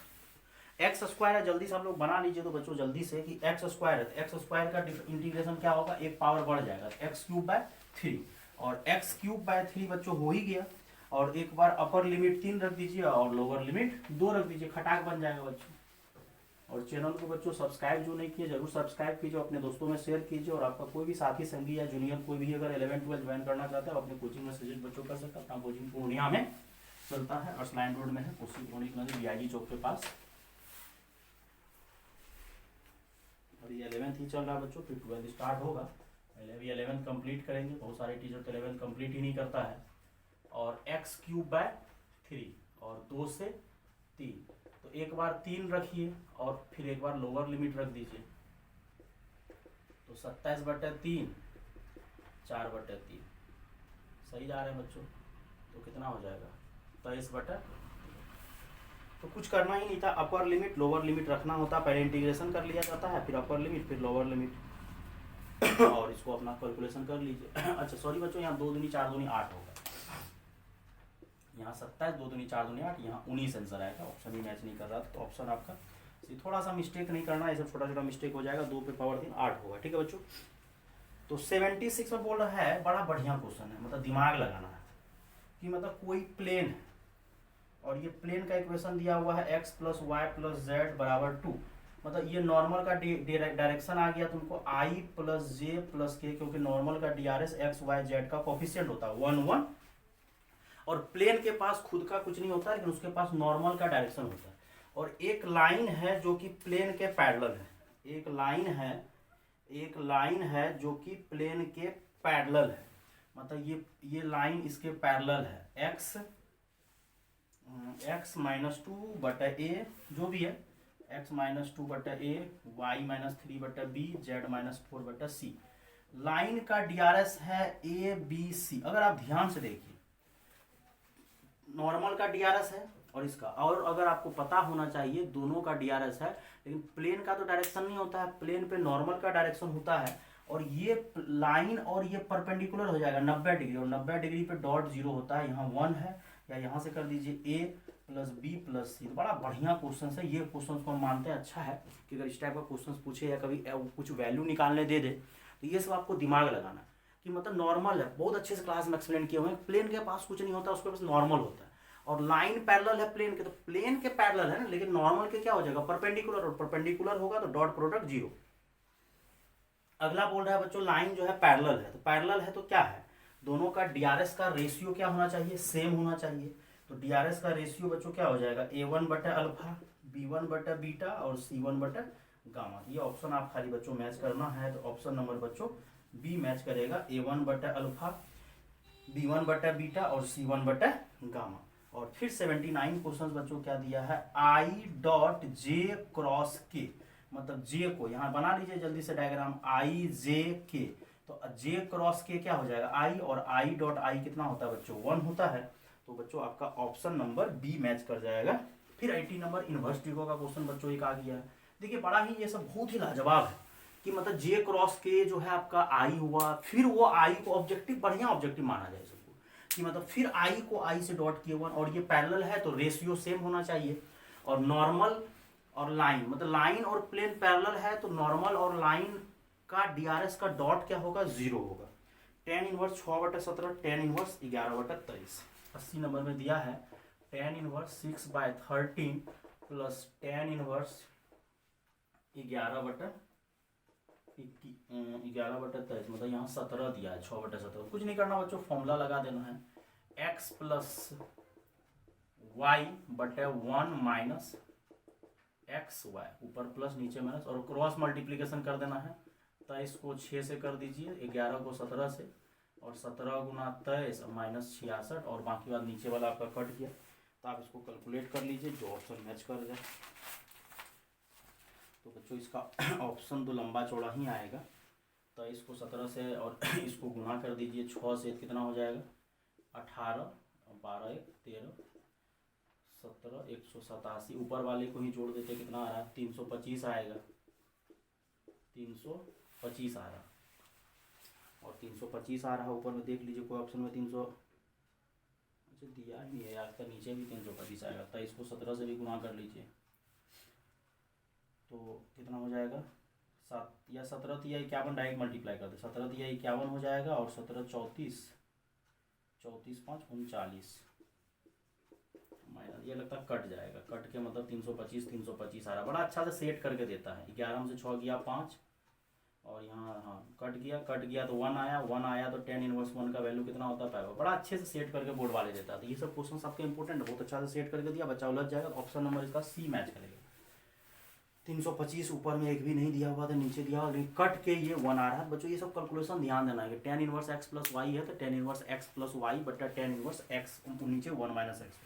x² है, जल्दी से हम लोग बना लीजिए तो बच्चों जल्दी से कि x² है, तो x² का इंटीग्रेशन क्या होगा, एक पावर बढ़ जाएगा, x³ 3 और x³ 3 बच्चों हो ही गया। और एक बार अपर लिमिट 3 रख दीजिए और लोअर लिमिट 2 रख दीजिए, खटाक बन जाएगा बच्चों। और चैनल को बच्चों सब्सक्राइब जो नहीं किए जरूर सब्सक्राइब कीजिए, अपने दोस्तों में शेयर कीजिए। और आपका कोई भी साथी संगी या जूनियर कोई भी अगर 11 12 ज्वाइन करना चाहता है अपने कोचिंग में सजेस्ट बच्चों कर सकता है। अपना कोचिंग पूर्णिया में चलता है, अर्सलाइन रोड में है, कोचिंग पूर्णिया BIG चौक के पास। और ये 11th ही चल रहा है बच्चों, फिर 12th स्टार्ट होगा, पहले भी 11th कंप्लीट करेंगे। बहुत सारे टीचर तो 11th कंप्लीट ही नहीं करता है। और x³ और 2 से 3, तो एक बार 3 रखिए और फिर एक बार लोअर लिमिट रख दीजिए, तो 27/3 4/3 सही जा रहे हैं बच्चों। तो कितना हो जाएगा 23/। तो कुछ करना ही नहीं था, अपर लिमिट लोअर लिमिट रखना होता, पहले इंटीग्रेशन कर लिया जाता है, फिर अपर लिमिट फिर लोअर लिमिट और इसको अपना कैलकुलेशन कर लीजिए। अच्छा सॉरी बच्चों, यहाँ 2 दूनी 4 दूनी 8 होगा, यहाँ 27 2 दूनी 4 दूनी 8, यहाँ 19 आंसर आएगा। ऑप्शन ही मैच नहीं कर रहा, तो ऑप्शन आपका थोड़ा सा मिस्टेक नहीं करना, ये सब छोटा छोटा मिस्टेक हो जाएगा। 2 पे पावर 3 8 होगा, ठीक है बच्चों। तो 76 में बोल रहा है, बड़ा बढ़िया क्वेश्चन है, मतलब दिमाग लगाना है कि मतलब कोई प्लेन है, और ये प्लेन का इक्वेशन दिया हुआ है x plus Y plus Z बराबर 2, मतलब ये नॉर्मल का डायरेक्शन आ गया तुमको i प्लस जे प्लस के, क्योंकि नॉर्मल का DRS x y z का कोफिशिएंट होता है 1 1, और प्लेन के पास खुद का कुछ नहीं होता, लेकिन उसके पास नॉर्मल का डायरेक्शन होता है। और एक लाइन है जो कि प्लेन के पैरेलल है, एक लाइन है जो कि प्लेन के पैरेलल है, मतलब ये लाइन इसके पैरेलल है, x माइनस 2 बटा ए जो भी है, x माइनस 2 बटा ए, वाई माइनस 3 बटा बी, जेड माइनस 4 बटा सी। लाइन का DRS है ए बी सी। अगर आप ध्यान से देखिए, नॉर्मल का DRS है और इसका, और अगर आपको पता होना चाहिए दोनों का DRS है, लेकिन प्लेन का तो डायरेक्शन नहीं होता है, प्लेन पे नॉर्मल का डायरेक्शन होता है, और ये लाइन और ये परपेंडिकुलर हो जाएगा 90 डिग्री, और 90 डिग्री पे डॉट जीरो होता है, यहाँ 1 है, या यहाँ से कर दीजिए a प्लस बी प्लस सी। तो बड़ा बढ़िया क्वेश्चन है ये, क्वेश्चन को हम मानते हैं अच्छा है कि अगर इस टाइप का क्वेश्चन पूछे या कभी कुछ वैल्यू निकालने दे दे, तो ये सब आपको दिमाग लगाना है कि मतलब नॉर्मल है, बहुत अच्छे से क्लास में एक्सप्लेन किए हुए हैं, प्लेन के पास कुछ नहीं होता, उसके पास नॉर्मल होता है, और लाइन पैरेलल है प्लेन के, तो प्लेन के पैरेलल है ना, लेकिन नॉर्मल के क्या हो जाएगा, परपेंडिकुलर, और परपेंडिकुलर होगा तो डॉट प्रोडक्ट जीरो। अगला बोल रहा है बच्चों लाइन जो है पैरेलल है, तो पैरेलल है तो क्या है, दोनों का DRS का रेशियो क्या होना चाहिए, सेम होना चाहिए। तो DRS का रेशियो बच्चों क्या हो जाएगा, A1 बटा अल्फा, B1 बटा बीटा और C1 बटा गामा। ये ऑप्शन आप खाली बच्चों मैच करना है, तो ऑप्शन नंबर बच्चों बी मैच करेगा, A1 बटा अल्फा, B1 बटा बीटा और C1 बटा गामा। और फिर 79 क्वेश्चन बच्चों क्या दिया है, I डॉट जे क्रॉस के, मतलब जे को यहाँ बना लीजिए जल्दी से डायग्राम, I जे के, तो जे क्रॉस के क्या हो जाएगा I, और I डॉट I कितना होता है बच्चों 1 होता है, तो बच्चों आपका ऑप्शन नंबर बी मैच कर जाएगा। फिर 80 नंबर इनवर्स ट्रिको का क्वेश्चन बच्चों एक आ गया है। देखिए बड़ा ही ये सब बहुत ही लाजवाब है कि मतलब जे क्रॉस के जो है आपका I हुआ, फिर वो I को ऑब्जेक्टिव, बढ़िया ऑब्जेक्टिव माना जाए सबको, कि मतलब फिर I को I से डॉट किया 1, और ये पैरेलल है तो रेशियो सेम होना चाहिए, और नॉर्मल और लाइन, मतलब लाइन और प्लेन पैरेलल है तो नॉर्मल और लाइन का DRS का डॉट क्या होगा, जीरो होगा। tan inverse 6/17, tan inverse 11/23। 80 number में दिया है tan inverse 6/13 plus tan inverse 11/23, मतलब यहाँ 17 दिया है, 6/17। कुछ नहीं करना बच्चों, फॉर्मूला लगा देना है, x प्लस वाई बटे 1 माइनस एक्स वाई, ऊपर प्लस नीचे माइनस, और क्रॉस मल्टीप्लीकेशन कर देना है। 23 को 6 से कर दीजिए, 11 को 17 से, और 17 गुना 23 माइनस 66, और बाकी बात नीचे वाला आपका कट गया, तो आप इसको कैलकुलेट कर लीजिए जो ऑप्शन मैच कर जाए। तो बच्चों इसका ऑप्शन तो लंबा चौड़ा ही आएगा। 23 को 17 से और इसको गुना कर दीजिए 6 से, कितना हो जाएगा 18, 12 1 13 17, 187, ऊपर वाले को ही जोड़ देते कितना आ रहा है, 325 आएगा, 325 आ रहा, और 325 आ रहा है ऊपर में, देख लीजिए कोई ऑप्शन में 300 दिया ही है यार, तो नीचे भी 325 आएगा। 23 को 17 से भी गुना कर लीजिए तो कितना हो जाएगा, 7 या 17 या 51, डायरेक्ट मल्टीप्लाई कर दे, 17 या 51 हो जाएगा, और 17 34 34 5 39 माइनस, ये लगता है कट जाएगा, कट के मतलब 325 आ रहा, बड़ा अच्छा से सेट करके देता है। 11 में से 6 गया 5, और यहाँ हाँ कट गया तो 1 आया तो tan इनवर्स 1 का वैल्यू कितना होता है, बड़ा अच्छे से सेट करके बोर्ड वाले देता है। तो ये सब क्वेश्चन आपके इंपॉर्टेंट है, बहुत अच्छा से सेट करके दिया, बच्चा उलझ जाएगा। तो ऑप्शन नंबर इसका सी मैच करेगा। 325 ऊपर में एक भी नहीं दिया हुआ था, नीचे दिया हुआ, कट के ये 1 आ रहा है। बच्चों ये सब कैलकुलेशन ध्यान देना है कि tan inverse x plus Y है तो tan inverse x plus Y बटा tan इनवर्स x, नीचे 1 माइनस एक्स।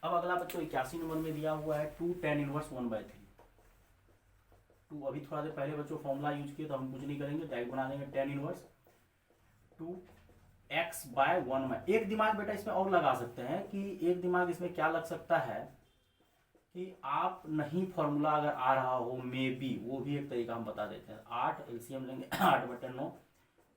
अब अगला बच्चों 81 नंबर में दिया हुआ है 2 tan इनवर्स 1/3। 2 अभी थोड़ा देर पहले बच्चों फॉर्मूला यूज किया, तो हम कुछ नहीं करेंगे, डायरेक्ट बना देंगे tan इनवर्स 2x/1 में। एक दिमाग बेटा इसमें और लगा सकते हैं कि एक दिमाग इसमें क्या लग सकता है कि आप नहीं फॉर्मूला अगर आ रहा हो मे बी, वो भी एक तरीका हम बता देते हैं। 8 एलसीएम लेंगे 8/9,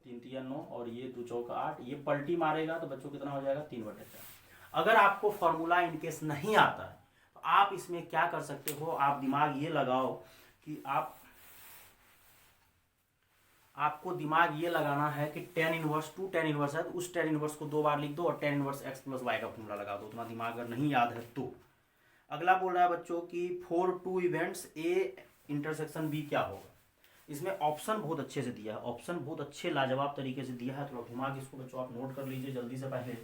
3 3 9, और ये 2 चौका 8, ये पलटी मारेगा तो बच्चों कितना हो जाएगा 3/4। अगर आपको फॉर्मूला इनकेस नहीं आता है तो आप इसमें क्या कर सकते हो, आप दिमाग ये लगाओ कि आपको दिमाग ये लगाना है कि tan inverse two tan inverse है तो उस टेन इनवर्स को 2 बार लिख दो और tan inverse X plus Y का फॉर्मूला लगा दो, उतना दिमाग अगर नहीं याद है तो। अगला बोल रहा है बच्चों की for two events A intersection B क्या होगा। इसमें ऑप्शन बहुत अच्छे से दिया है, ऑप्शन बहुत अच्छे लाजवाब तरीके से दिया है, थोड़ा घुमा के इसको बच्चों आप नोट कर लीजिए जल्दी से पहले।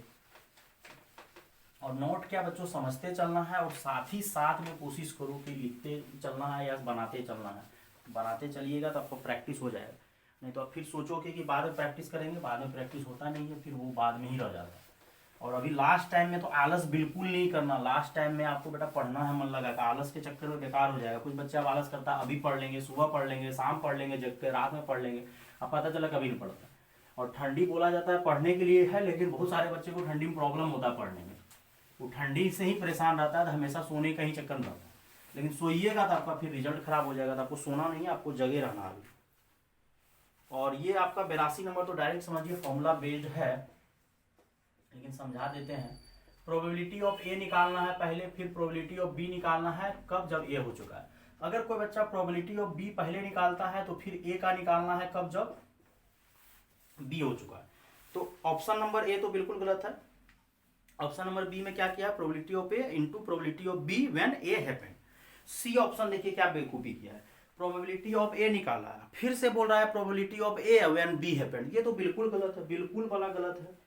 और नोट क्या बच्चों समझते चलना है और साथ ही साथ में कोशिश करो कि लिखते चलना है या बनाते चलना है। बनाते चलिएगा तो आपको प्रैक्टिस हो जाएगा, नहीं तो आप फिर सोचोगे कि बाद में प्रैक्टिस करेंगे, बाद में प्रैक्टिस होता नहीं है, फिर वो बाद में ही रह जाता है। और अभी लास्ट टाइम में तो आलस बिल्कुल नहीं करना, लास्ट टाइम में आपको बेटा पढ़ना है मन लगा कर, आलस के चक्कर में बेकार हो जाएगा। कुछ बच्चे अब आलस करता है अभी पढ़ लेंगे, सुबह पढ़ लेंगे, शाम पढ़ लेंगे, जग के रात में पढ़ लेंगे, अब पता चला कभी नहीं पढ़ता। और ठंडी बोला जाता है पढ़ने के लिए है, लेकिन बहुत सारे बच्चे को ठंडी में प्रॉब्लम होता है पढ़ने में, वो ठंडी से ही परेशान रहता है, तो हमेशा सोने का ही चक्कर में रहता है। लेकिन सोइएगा तो आपका फिर रिजल्ट खराब हो जाएगा, तो आपको सोना नहीं है, आपको जगे रहना है। और ये आपका 82 नंबर तो डायरेक्ट समझिए फॉर्मूला बेस्ड है, लेकिन समझा देते हैं। प्रोबेबिलिटी ऑफ ए निकालना है पहले, फिर प्रोबेबिलिटी ऑफ बी निकालना है कब, जब ए हो चुका है। अगर कोई बच्चा प्रोबेबिलिटी ऑफ बी पहले निकालता है तो फिर ए का निकालना है कब, जब बी हो चुका है। तो ऑप्शन नंबर ए तो बिल्कुल गलत है। ऑप्शन नंबर बी में क्या किया, probability of A into probability of B when A happened. C option देखिए क्या बेवकूफी किया है, प्रोबेबिलिटी ऑफ ए निकाला है, फिर से बोल रहा है probability of A when B happened. ये तो बिल्कुल गलत है, बिल्कुल वाला गलत है,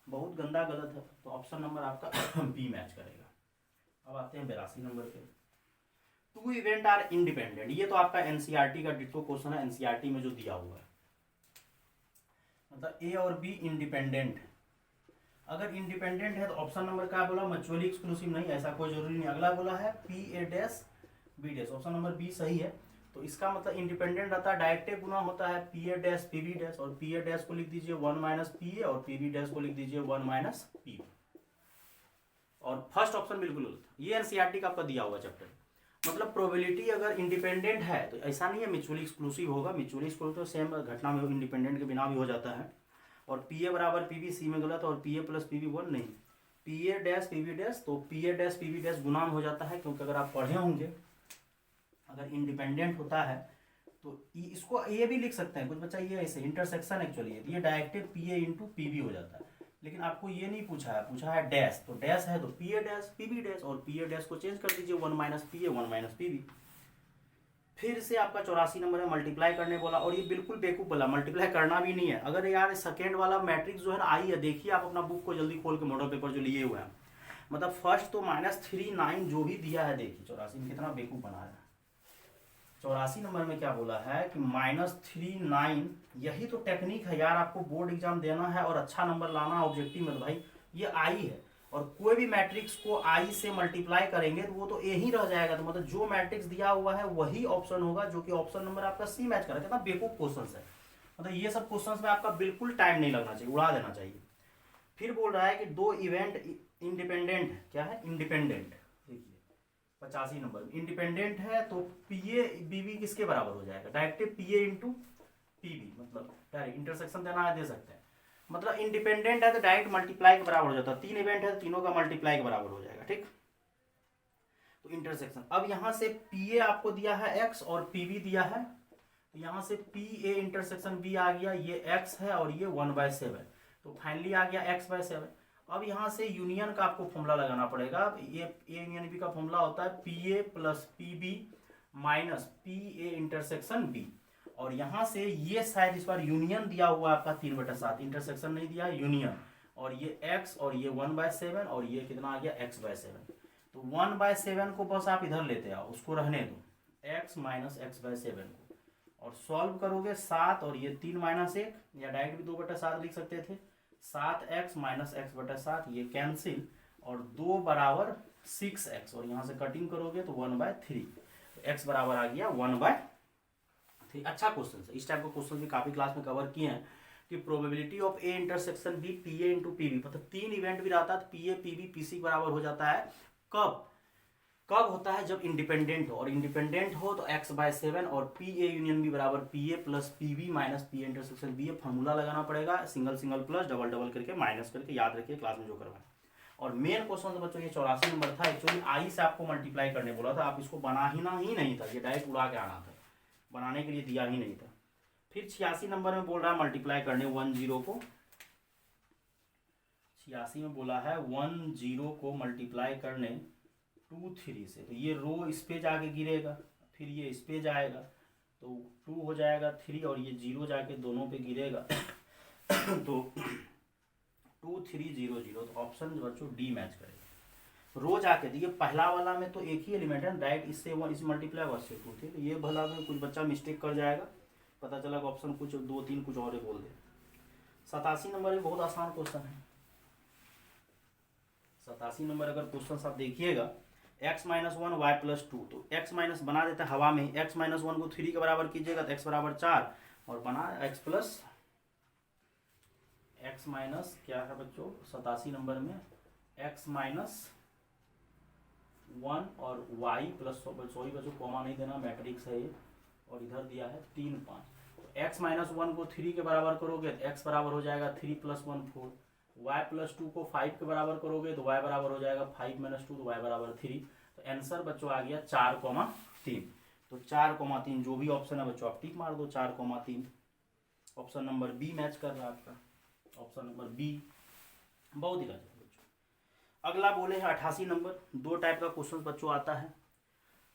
बहुत गंदा गलत है। तो ऑप्शन नंबर आपका बी मैच करेगा। अब आते हैं 82 नंबर पे। टू इवेंट आर इंडिपेंडेंट, ये तो आपका एनसीईआरटी का डिट्टो क्वेश्चन है, एनसीईआरटी में जो दिया हुआ है, मतलब ए और बी इंडिपेंडेंट। अगर इंडिपेंडेंट है तो ऑप्शन नंबर क्या बोला, म्यूचुअली एक्सक्लूसिव नहीं, ऐसा कोई जरूरी नहीं। अगला बोला है P A dash B dash, option number B सही है। तो इसका मतलब इंडिपेंडेंट रहता है, डायरेक्ट गुना होता है P A dash P B dash, और पी ए डैश को लिख दीजिए 1 माइनस पी ए और पी बी डैश को लिख दीजिए 1 माइनस पी बी। और फर्स्ट ऑप्शन बिल्कुल गलत है, ये एनसीईआरटी का आपका दिया हुआ चैप्टर। मतलब प्रोबेबिलिटी अगर इंडिपेंडेंट है तो ऐसा नहीं है म्यूचुअली एक्सक्लूसिव होगा, म्यूचुअली एक्सक्लूसिव तो सेम घटना में इंडिपेंडेंट के बिना भी हो जाता है। और पी ए बराबर पी बी सी में गलत, और P A plus P B 1 नहीं, P A dash P B dash, तो P A dash P B dash गुना में हो जाता है, क्योंकि अगर आप पढ़े होंगे अगर इंडिपेंडेंट होता है तो इसको ये भी लिख सकते हैं कुछ बच्चा, ये ऐसे इंटरसेक्शन एक्चुअली है, ये direct P A into P B हो जाता है। लेकिन आपको ये नहीं पूछा है, पूछा है डैश, तो डैश है तो P A dash P B dash, और पी ए डैश को चेंज कर दीजिए 1 minus P A 1 minus P B. फिर से आपका 84 नंबर है, मल्टीप्लाई करने बोला, और ये बिल्कुल बेवकूफ बोला, मल्टीप्लाई करना भी नहीं है। अगर यार सेकेंड वाला मैट्रिक्स जो है ना आई है, देखिए आप अपना बुक को जल्दी खोल के मॉडल पेपर जो लिए हुए हैं, मतलब फर्स्ट तो -3 9 जो भी दिया है, देखिए 84 में कितना बेवकूफ बना है। 84 नंबर में क्या बोला है कि -3 9, यही तो टेक्निक है यार, आपको बोर्ड एग्जाम देना है और अच्छा नंबर लाना ऑब्जेक्टिव में, तो भाई ये आई है, और कोई भी मैट्रिक्स को आई से मल्टीप्लाई करेंगे तो वो तो ए ही रह जाएगा, तो मतलब जो मैट्रिक्स दिया हुआ है वही ऑप्शन होगा, जो कि ऑप्शन नंबर आपका सी मैच करेगा। कितना बेवकूफ क्वेश्चन है, मतलब ये सब क्वेश्चन में आपका बिल्कुल टाइम नहीं लगना चाहिए, उड़ा देना चाहिए। फिर बोल रहा है कि 2 इवेंट इंडिपेंडेंट, क्या है इंडिपेंडेंट, देखिए 85 नंबर में इंडिपेंडेंट है तो पी ए बी बी किसके बराबर हो जाएगा, direct P A into P B, मतलब डायरेक्ट इंटरसेक्शन देना है दे सकते हैं, मतलब इंडिपेंडेंट है तो डायरेक्ट मल्टीप्लाई के बराबर हो जाता है, 3 इवेंट है तो तीनों का मल्टीप्लाई के बराबर हो जाएगा, ठीक। तो इंटरसेक्शन, अब यहां से पी ए आपको दिया है एक्स और पी बी दिया है, तो यहां से पी ए इंटरसेक्शन बी आ गया, ये एक्स है और ये 1/7, तो फाइनली आ गया x/7। अब यहाँ से यूनियन का आपको फॉर्मूला लगाना पड़ेगा, ये ए यूनियन बी का फॉर्मूला होता है P A plus P B minus P A intersection B, और यहाँ से ये शायद इस बार यूनियन दिया हुआ आपका 3/7, इंटरसेक्शन नहीं दिया यूनियन, और ये x और ये 1/7 और ये कितना आ गया x/7, तो 1/7 को बस आप इधर लेते आओ, उसको रहने दो x माइनस x/7 को, और सॉल्व करोगे 7 और ये 3 माइनस 1, या डायरेक्ट भी 2/7 लिख सकते थे, 7x माइनस x/7 ये कैंसिल, और 2 बराबर 6x, और यहाँ से कटिंग करोगे तो 1/3, तो x बराबर आ गया 1/3। अच्छा क्वेश्चन है, इस टाइप का क्वेश्चन भी काफी क्लास में कवर किए हैं कि probability of A intersection B P A into P B, मतलब 3 इवेंट भी रहता है तो P A P B P C बराबर हो जाता है, कब कब होता है, जब इंडिपेंडेंट हो, और इंडिपेंडेंट हो तो x/7 और पी ए यूनियन बी बराबर P A plus P B minus P A intersection B, formula लगाना पड़ेगा, single single plus double double करके माइनस करके, याद रखिए क्लास में जो करवाएं। और मेन क्वेश्चन तो बच्चों ये 84 नंबर था, एक्चुअली आई से आपको मल्टीप्लाई करने बोला था, आप इसको बना ही नहीं था, ये डायरेक्ट उड़ा के आना था, बनाने के लिए दिया ही नहीं था। फिर 86 नंबर में बोल रहा है मल्टीप्लाई करने 10 को, 86 में बोला है 10 को मल्टीप्लाई करने 23 से। तो ये रो इस पे जाके गिरेगा, फिर ये इस पे जाएगा, तो 2 हो जाएगा 3 और ये 0 जाके दोनों पे गिरेगा तो 2300। तो ऑप्शन बच्चों डी मैच करेगा। रो जाके तो ये पहला वाला में तो एक ही एलिमेंट है डायरेक्ट, इससे 1 इस मल्टीप्लाई 1 से 2 थे, तो ये भला में कुछ बच्चा मिस्टेक कर जाएगा, पता चला कि ऑप्शन कुछ 2-3 कुछ और बोल दे। 87 नंबर एक बहुत आसान क्वेश्चन है। 87 नंबर अगर क्वेश्चन आप देखिएगा, x माइनस 1 वाई प्लस 2, तो x माइनस बना देता है हवा में, x माइनस 1 को 3 के बराबर कीजिएगा तो x बराबर 4 और बना x प्लस x माइनस क्या है बच्चों 87 नंबर में x माइनस 1 और y प्लस, सॉरी बच्चों कॉमा नहीं देना, मैट्रिक्स है ये, और इधर दिया है 3 5। तो x माइनस 1 को 3 के बराबर करोगे तो x बराबर हो जाएगा 3 + 1 4, y प्लस 2 को 5 के बराबर करोगे तो y बराबर हो जाएगा 5 - 2, तो y बराबर 3। तो आंसर बच्चों आ गया 4,3। तो 4,3 जो भी ऑप्शन है बच्चों आप टिक मार दो, 4,3। ऑप्शन नंबर बी मैच कर रहा है आपका, ऑप्शन नंबर बी बहुत ही गलत बच्चों। अगला बोले हैं 88 नंबर। दो टाइप का क्वेश्चन बच्चों आता है,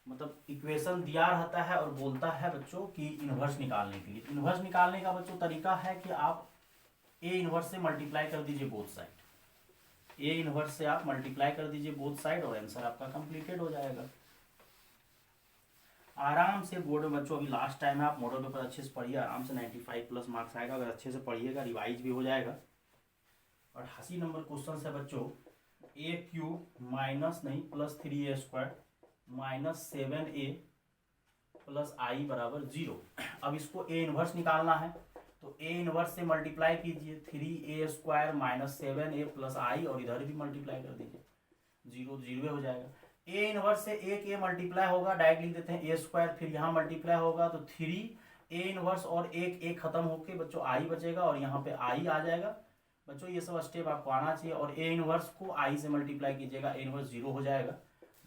मतलब इक्वेशन दिया रहता है और बोलता है बच्चों कि इन्वर्स निकालने के लिए। इन्वर्स निकालने का बच्चों तरीका है कि आप ए इन्वर्स से मल्टीप्लाई कर दीजिए बोथ साइड, ए इन्वर्स से आप मल्टीप्लाई कर दीजिए बोथ साइड और आंसर आपका कंप्लीटेड हो जाएगा। आराम से बोर्ड में बच्चों, अभी लास्ट टाइम है, आप मॉडल पेपर अच्छे से पढ़िए, आराम से 95+ मार्क्स आएगा अगर अच्छे से पढ़िएगा, रिवाइज भी हो जाएगा। 88 नंबर क्वेश्चन है बच्चों, a³ माइनस नहीं plus 3a² minus 7a plus i बराबर 0। अब इसको ए इन्वर्स निकालना है तो ए इन्वर्स से मल्टीप्लाई कीजिए, 3a² minus 7a plus i और इधर भी मल्टीप्लाई कर दीजिए, 0 0 हो जाएगा। ए इन्वर्स से एक ए मल्टीप्लाई होगा, डायरेक्ट लिख देते हैं a², फिर यहाँ मल्टीप्लाई होगा तो 3 ए इन्वर्स और एक ए खत्म होके बच्चों i बचेगा और यहाँ पे i आ जाएगा। बच्चों ये सब स्टेप आपको आना चाहिए और ए इन्वर्स को i से मल्टीप्लाई कीजिएगा, ए इन्वर्स 0 हो जाएगा,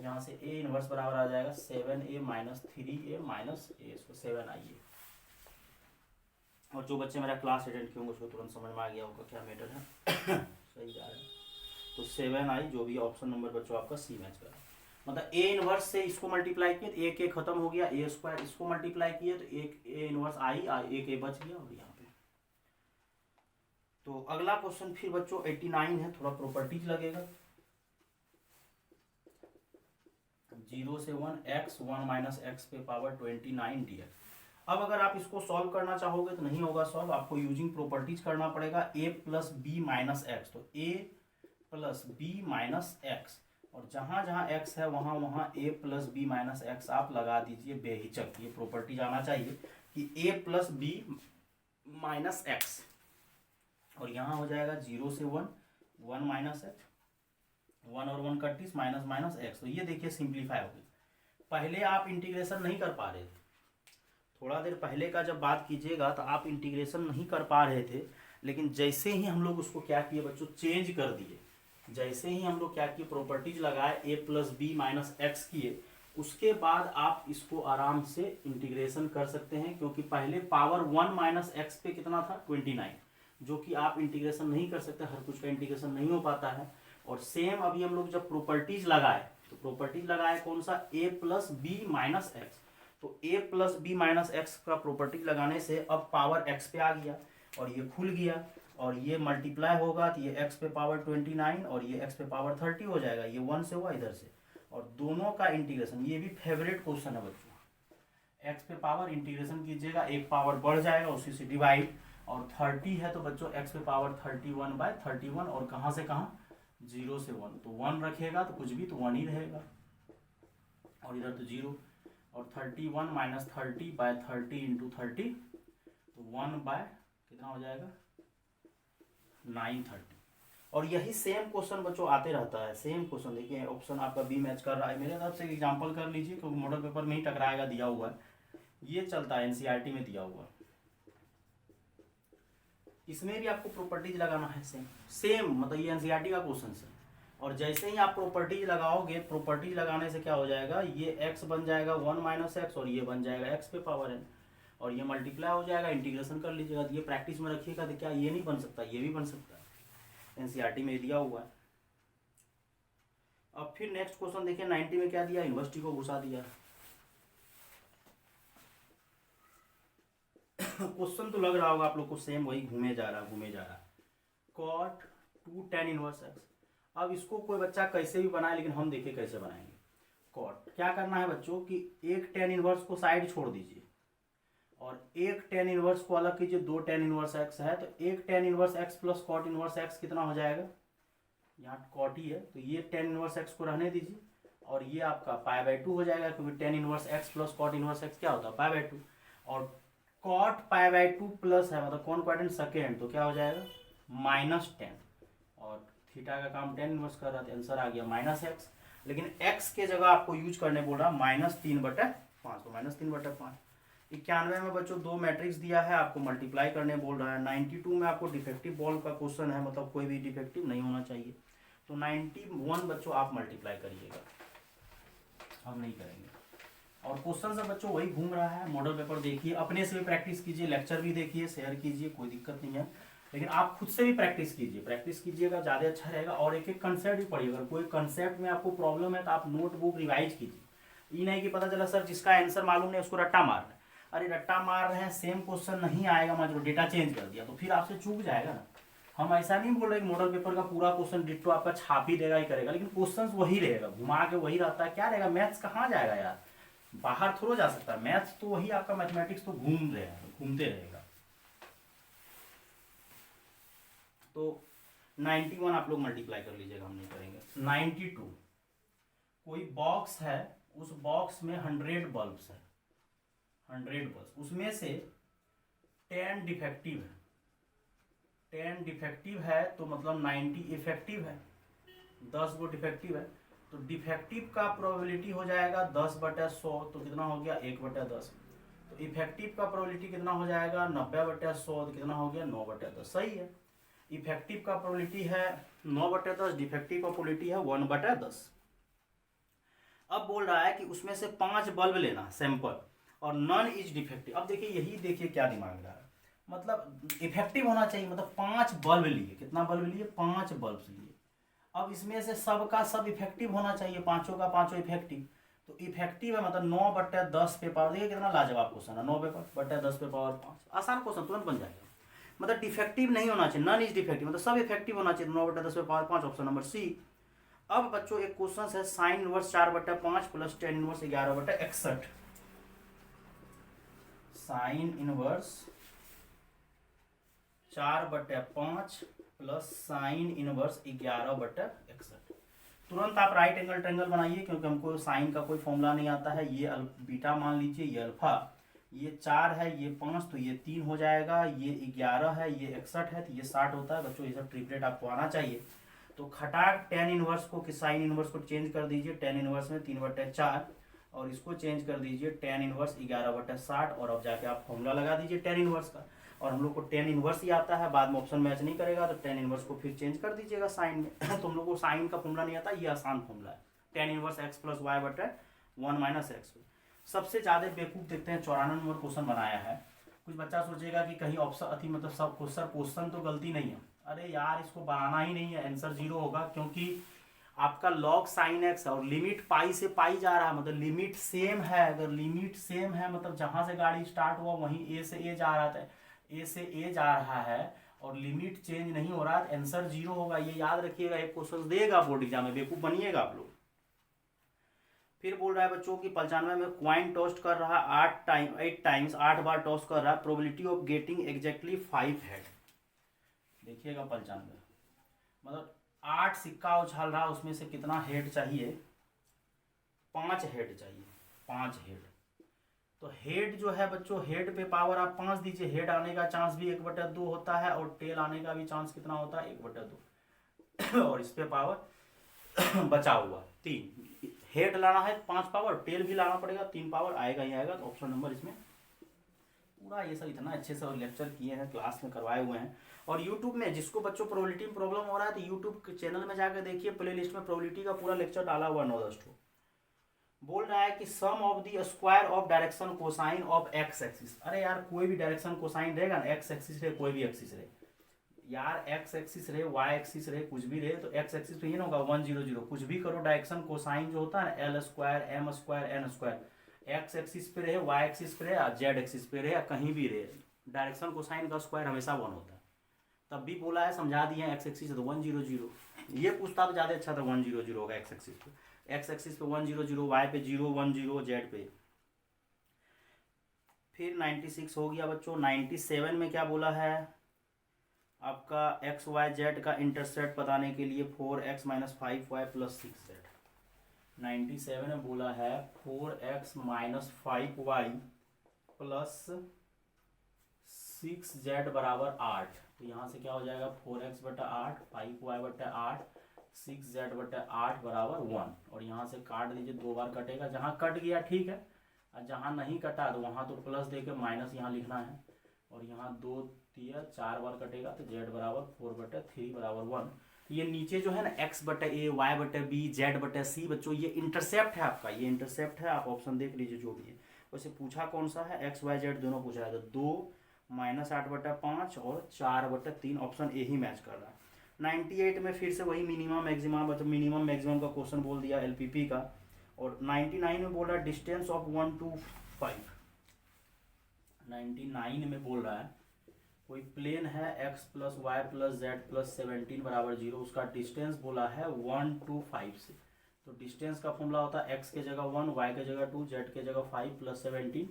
यहाँ से ए इन्वर्स बराबर आ जाएगा 7a minus 3a minus a, इसको 7i। और जो बच्चे मेरा क्लास अटेंड किए होंगे उसको तुरंत समझ में आ गया होगा क्या मैटर है सही जा रहा है। तो 7i जो भी ऑप्शन नंबर बच्चों आपका सी मैच कर, मतलब ए इन्वर्स से इसको मल्टीप्लाई किए तो एक ए खत्म हो गया, a² इसको मल्टीप्लाई किए तो एक ए इन्वर्स i, एक ए बच गया और यहाँ पे। तो अगला क्वेश्चन फिर बच्चों 89 है, थोड़ा प्रॉपर्टीज लगेगा। 0 से 1 x 1 माइनस एक्स पे पावर 29 dx। अब अगर आप इसको सॉल्व करना चाहोगे तो नहीं होगा सॉल्व, आपको यूजिंग प्रॉपर्टीज करना पड़ेगा। a plus B minus X, तो a plus B minus X, और जहां जहां x है वहां वहां a plus B minus X आप लगा दीजिए बेहिचक। ये प्रॉपर्टीज आना चाहिए कि a plus B minus X, और यहाँ हो जाएगा 0 से 1 1 माइनस एक्स, 1 और 1 31 माइनस माइनस एक्स। तो ये देखिए सिंप्लीफाई हो गई। पहले आप इंटीग्रेशन नहीं कर पा रहे थे, थोड़ा देर पहले का जब बात कीजिएगा तो आप इंटीग्रेशन नहीं कर पा रहे थे, लेकिन जैसे ही हम लोग उसको क्या किए बच्चों चेंज कर दिए, जैसे ही हम लोग क्या किए प्रॉपर्टीज लगाए a plus B minus X किए, उसके बाद आप इसको आराम से इंटीग्रेशन कर सकते हैं, क्योंकि पहले पावर 1 माइनस एक्स पे कितना था 29, जो कि आप इंटीग्रेशन नहीं कर सकते, हर कुछ का इंटीग्रेशन नहीं हो पाता है। और सेम अभी हम लोग जब प्रॉपर्टीज लगाए तो प्रॉपर्टीज लगाए कौन सा a plus B minus X, तो a plus B minus X का प्रॉपर्टीज लगाने से अब पावर x पे आ गया और ये खुल गया और ये मल्टीप्लाई होगा तो ये x पे पावर 29 और ये x पे पावर 30 हो जाएगा, ये 1 से हुआ इधर से, और दोनों का इंटीग्रेशन, ये भी फेवरेट क्वेश्चन है बच्चों। x पे पावर इंटीग्रेशन कीजिएगा, एक पावर बढ़ जाएगा उसी से डिवाइड, और 30 है तो बच्चों x पे पावर 31/31, और कहाँ से कहाँ 0 से 1, तो 1 रखेगा तो कुछ भी तो 1 ही रहेगा, और इधर तो 0, और 31 माइनस 30/30 इंटू 30, तो 1 बाय कितना हो जाएगा 930। और यही सेम क्वेश्चन बच्चों आते रहता है, सेम क्वेश्चन देखिए ऑप्शन आपका बी मैच कर रहा है। मेरे तरफ से एग्जांपल कर लीजिए क्योंकि मॉडल पेपर में ही टकराएगा, दिया हुआ है, ये चलता है एनसीईआरटी में दिया हुआ है, इसमें भी आपको प्रॉपर्टीज लगाना है सेम मतलब ये एनसीईआरटी का क्वेश्चन है। और जैसे ही आप प्रॉपर्टीज लगाओगे, प्रॉपर्टीज लगाने से क्या हो जाएगा, ये x बन जाएगा 1 माइनस एक्स और ये बन जाएगा x पे पावर n। और ये मल्टीप्लाई हो जाएगा, इंटीग्रेशन कर लीजिएगा। तो ये प्रैक्टिस में रखिएगा तो क्या ये नहीं बन सकता, ये भी बन सकता है, एनसीईआरटी में दिया हुआ है। अब फिर नेक्स्ट क्वेश्चन देखिए 90 में क्या दिया, इन्वर्सिटी को घुसा दिया। क्वेश्चन तो लग रहा होगा आप लोग को सेम वही घूमे जा रहा। Cot 2 tan inverse X. अब इसको कोई बच्चा कैसे भी बनाए, लेकिन हम देखिए कैसे बनाएंगे। कॉट क्या करना है बच्चों कि एक tan इनवर्स को साइड छोड़ दीजिए और एक tan इनवर्स को अलग कीजिए। 2 tan इनवर्स एक्स है तो एक tan inverse X plus cot inverse X कितना हो जाएगा, यहाँ कॉट ही है तो ये tan इनवर्स एक्स को रहने दीजिए और ये आपका π/2 हो जाएगा, क्योंकि tan inverse X plus cot inverse X क्या होता है π/2 और कॉट π/2 प्लस है मतलब कौन क्वाड्रेंट सेकेंड, तो क्या हो जाएगा -10 और थीटा का काम tan इनवर्स कर रहा था, आंसर आ गया -x। लेकिन x के जगह आपको यूज करने बोल रहा -3/5 तो -3/5। 91 में बच्चों 2 मैट्रिक्स दिया है, आपको मल्टीप्लाई करने बोल रहा है। 92 में आपको डिफेक्टिव बॉल का क्वेश्चन है, मतलब कोई भी डिफेक्टिव नहीं होना चाहिए। तो 91 बच्चों आप मल्टीप्लाई करिएगा, हम नहीं करेंगे। और क्वेश्चन सब बच्चों वही घूम रहा है। मॉडल पेपर देखिए, अपने से भी प्रैक्टिस कीजिए, लेक्चर भी देखिए, शेयर कीजिए, कोई दिक्कत नहीं है, लेकिन आप खुद से भी प्रैक्टिस कीजिए। प्रैक्टिस कीजिएगा ज़्यादा अच्छा रहेगा। और एक एक कंसेप्ट भी पढ़िए, अगर कोई कंसेप्ट में आपको प्रॉब्लम है तो आप नोटबुक रिवाइज कीजिए। ये नहीं कि पता चला सर जिसका आंसर मालूम नहीं उसको रट्टा मार रहे हैं, अरे रट्टा मार रहे हैं, सेम क्वेश्चन नहीं आएगा, मतलब डेटा चेंज कर दिया तो फिर आपसे चूक जाएगा ना। हम ऐसा नहीं बोल रहे कि मॉडल पेपर का पूरा क्वेश्चन डिट्टो आपका छाप ही देगा ही करेगा, लेकिन क्वेश्चन वही रहेगा, घुमा के वही रहता है। क्या रहेगा, मैथ्स कहाँ जाएगा यार, बाहर थोड़ा जा सकता है। मैथ्स तो वही आपका, मैथमेटिक्स तो घूमते रहेगा। तो 91 आप लोग मल्टीप्लाई कर लीजिएगा, हम नहीं करेंगे। 92 कोई बॉक्स है, उस बॉक्स में 100 बल्ब्स है, 100 बल्ब, उसमें से 10 डिफेक्टिव है। 10 डिफेक्टिव है तो मतलब 90 इफेक्टिव है, 10 वो डिफेक्टिव है। तो डिफेक्टिव का प्रोबेबिलिटी हो जाएगा 10/100, तो कितना हो गया 1/10। तो इफेक्टिव का प्रोबेबिलिटी कितना हो जाएगा 90/100, तो कितना हो गया 9/10। सही है, इफेक्टिव का प्रोबेबिलिटी है 9/10, डिफेक्टिव का प्रोबेबिलिटी है 1/10। अब बोल रहा है कि उसमें से 5 बल्ब लेना सैंपल और नॉन इज डिफेक्टिव। अब देखिए यही देखिए क्या दिमाग रहा है, मतलब इफेक्टिव होना चाहिए, मतलब 5 बल्ब लिए। कितना बल्ब लिए, 5 बल्ब लिए। अब इसमें से सब का सब इफेक्टिव होना चाहिए, पांचों का पांचों इफेक्टिव। तो इफेक्टिव है मतलब 9/10 पे पावर, देखिए कितना लाजवाब क्वेश्चन है, 9/10 पे पावर 5। आसान क्वेश्चन, तुरंत बन जाएगा। मतलब डिफेक्टिव नहीं होना चाहिए, नॉन इज डिफेक्टिव, मतलब सब इफेक्टिव होना चाहिए, 9/10 पे पावर 5, ऑप्शन नंबर सी। अब बच्चों एक क्वेश्चन है sine inverse 4/5 plus tan inverse 11/61। Sine inverse 4/5 plus sine inverse 11/61। तुरंत आप राइट एंगल ट्रायंगल बनाइए, क्योंकि हमको साइन का कोई फॉर्मूला नहीं आता है। ये बीटा मान लीजिए, ये अल्फा, ये 4 है, ये 5, तो ये 3 हो जाएगा, ये 11 है, ये 61 है, तो ये 60 होता है। बच्चों ये सब ट्रिपलेट आपको आना चाहिए। तो खटाक tan इनवर्स को कि साइन इनवर्स को चेंज कर दीजिए, tan इनवर्स में 3/4 और इसको चेंज कर दीजिए tan इनवर्स 11/60 और अब जाके आप फॉर्मूला लगा दीजिए tan इनवर्स का। और हम लोग को tan इनवर्स ही आता है, बाद में ऑप्शन मैच नहीं करेगा तो tan इनवर्स को फिर चेंज कर दीजिएगा साइन में। तो हम लोग को साइन का फॉर्मूला नहीं आता, ये आसान फॉर्मूला है, tan inverse x plus y/1 - x। सबसे ज़्यादा बेवकूफ़ देखते हैं 94 नंबर क्वेश्चन बनाया है। कुछ बच्चा सोचेगा कि कहीं ऑप्शन अति मतलब सब क्वेश्चन तो गलती नहीं है। अरे यार इसको बनाना ही नहीं है, आंसर 0 होगा, क्योंकि आपका log sin x और लिमिट पाई से पाई जा रहा है, मतलब लिमिट सेम है। अगर लिमिट सेम है मतलब जहां से गाड़ी स्टार्ट हुआ वहीं ए से ए जा रहा था, ए से ए जा रहा है और लिमिट चेंज नहीं हो रहा है, आंसर 0 होगा। ये याद रखिएगा, एक क्वेश्चन देगा बोर्ड एग्जाम में, बेवकूफ बनिएगा आप लोग। फिर बोल रहा है बच्चों की 95 में क्वाइन टॉस्ट कर रहा है 8 टाइम्स, 8 बार टॉस्ट कर रहा है, probability of getting exactly 5 head. देखिएगा 95 मतलब 8 सिक्का उछाल रहा, उसमें से कितना हेड चाहिए, 5 हेड चाहिए, 5 हेड। तो हेड जो है बच्चों, हेड पे पावर आप 5 दीजिए, हेड आने का चांस भी 1/2 होता है और टेल आने का भी चांस कितना होता है 1/2 और इस पे पावर बचा हुआ 3। हेड लाना है 5 पावर, टेल भी लाना पड़ेगा 3 पावर, आएगा ही आएगा। तो ऑप्शन नंबर इसमें पूरा ये सब इतना अच्छे से लेक्चर किए हैं, क्लास में करवाए हुए हैं। और यूट्यूब में जिसको बच्चों प्रोबेबिलिटी में प्रॉब्लम हो रहा है तो यूट्यूब के चैनल में जाकर देखिए, प्ले लिस्ट में प्रोबेबिलिटी का पूरा लेक्चर डाला हुआ 9-10 ठो। बोल रहा है कि sum of the square of direction cosine of X axis. अरे यार कोई भी डायरेक्शन कोसाइन रहेगा ना, एक्स एक्सिस रहे कोई भी एक्सिस रहे यार, एक्स एक्सिस रहे वाई एक्सिस रहे कुछ भी रहे, तो एक्स एक्सिस तो ये ना होगा 100, कुछ भी करो डायरेक्शन कोसाइन जो होता है ना L square M square N square, X axis पे रहे वाई एक्सिस पे रहे जेड एक्सिस पे रहे या कहीं भी रहे, डायरेक्शन कोसाइन का स्क्वायर हमेशा 1 होता है। तब भी बोला है समझा दिए एक्स एक्सिस तो 100, ये पूछता तो ज़्यादा अच्छा था 100 होगा एक्स एक्सिस पे, एक्स एक्सिस पे 100, वाई पे 0 10, जेड पे। फिर 96 हो गया बच्चों। 97 में क्या बोला है आपका एक्स वाई जेड का इंटरसेप्ट बताने के लिए 4x - 5y + 6z। 97 में बोला है 4x - 5y + 6z = 8। तो यहाँ से क्या हो जाएगा 4x बटा 8 5y बटा 8 6z बटा 8 = 1। और यहाँ से काट दीजिए, 2 बार कटेगा, जहाँ कट गया ठीक है, और जहाँ नहीं कटा तो वहाँ तो प्लस देके माइनस यहाँ लिखना है, और यहाँ 2 दिया 4 बार कटेगा तो z = 4/3 = 1। ये नीचे जो है ना x बटा a y बटा b z बटा c बच्चों ये इंटरसेप्ट है आपका, ये इंटरसेप्ट है, आप ऑप्शन देख लीजिए जो भी है। वैसे पूछा कौन सा है, x y z दोनों पूछा है, तो 2 - 8/5 और 4/3 ऑप्शन ए ही मैच कर रहा है। 98 में फिर से वही मिनिमम मैक्सिमम, मतलब मिनिमम मैक्सिमम का क्वेश्चन बोल दिया एलपीपी का। और 99 में बोल रहा है डिस्टेंस ऑफ 1 to 5। 99 में बोल रहा है कोई प्लेन है x + y + z + 17 = 0, उसका डिस्टेंस बोला है 1 to 5 से। तो डिस्टेंस का फॉर्मूला होता है x के जगह 1 y के जगह 2 z के जगह 5 + 17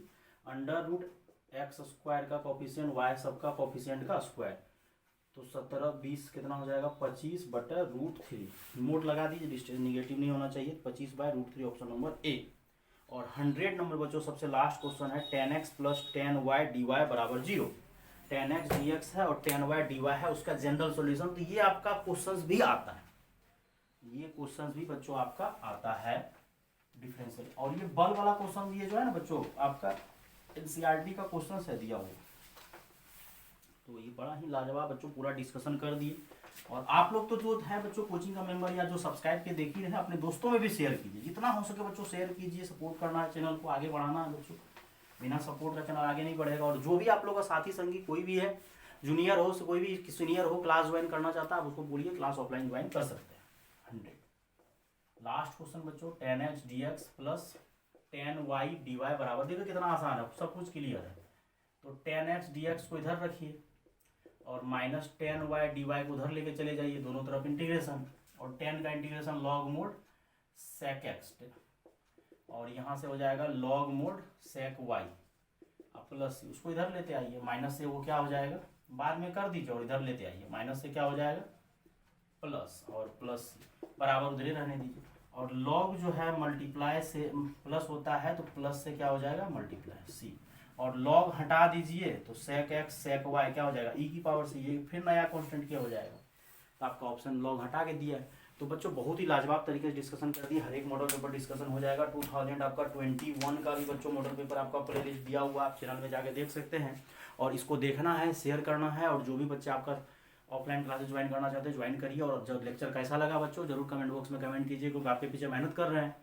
√x² का कोफिशिएंट y सबका कोफिशिएंट का स्क्वायर। तो 17 20 कितना हो जाएगा 25/√3। मोड लगा दीजिए, डिस्टेंस निगेटिव नहीं होना चाहिए, 25/√3 ऑप्शन नंबर ए। और 100 नंबर बच्चों सबसे लास्ट क्वेश्चन है 10x + 10y dy = 0। 10x dx है और 10y dy है, उसका जनरल सॉल्यूशन। तो ये आपका क्वेश्चंस भी आता है, ये क्वेश्चंस भी बच्चों आपका आता है डिफरेंशियल। और ये बल वाला क्वेश्चन ये जो है ना बच्चों आपका एनसीईआरटी का क्वेश्चन है दिया हुआ। तो ये बड़ा ही लाजवाब बच्चों पूरा डिस्कशन कर दिए। और आप लोग तो जो है बच्चों कोचिंग का मेंबर या जो सब्सक्राइब के देख ही रहे हैं, अपने दोस्तों में भी शेयर कीजिए, जितना हो सके बच्चों शेयर कीजिए, सपोर्ट करना है, चैनल को आगे बढ़ाना है बच्चों, बिना सपोर्ट का चैनल आगे नहीं बढ़ेगा। और जो भी आप लोग का साथी संगी कोई भी है, जूनियर हो कोई भी सीनियर हो, क्लास ज्वाइन करना चाहता है, आप उसको बोलिए क्लास ऑफलाइन ज्वाइन कर सकते हैं। 100 लास्ट क्वेश्चन बच्चों 10x dx + 10y dy बराबर, देखो कितना आसान है, सब कुछ क्लियर है। तो 10x dx को इधर रखिए और -10y dy को उधर लेके चले जाइए, दोनों तरफ इंटीग्रेशन, और 10 का integration log mod sec x, और यहाँ से हो जाएगा log mod sec y, अब प्लस उसको इधर लेते आइए, माइनस से वो क्या हो जाएगा बाद में कर दीजिए, और इधर लेते आइए, माइनस से क्या हो जाएगा प्लस, और प्लस बराबर उधर ही रहने दीजिए। और log जो है मल्टीप्लाई से प्लस होता है, तो प्लस से क्या हो जाएगा मल्टीप्लाई c, और log हटा दीजिए तो sec x sec y क्या हो जाएगा e⁻c, ये फिर नया कांस्टेंट क्या हो जाएगा। तो आपका ऑप्शन log हटा के दिया है। तो बच्चों बहुत ही लाजवाब तरीके से डिस्कशन कर दिया, हर एक मॉडल पेपर डिस्कशन हो जाएगा। 2000 आपका 21 का भी बच्चों मॉडल पेपर आपका प्लेलिस्ट दिया हुआ, आप चैनल में जाके देख सकते हैं। और इसको देखना है, शेयर करना है, और जो भी बच्चे आपका ऑफलाइन क्लासेस ज्वाइन करना चाहते हैं ज्वाइन करिए। और जब लेक्चर कैसा लगा बच्चों जरूर कमेंट बॉक्स में कमेंट कीजिए, क्योंकि आपके पीछे मेहनत कर रहे हैं।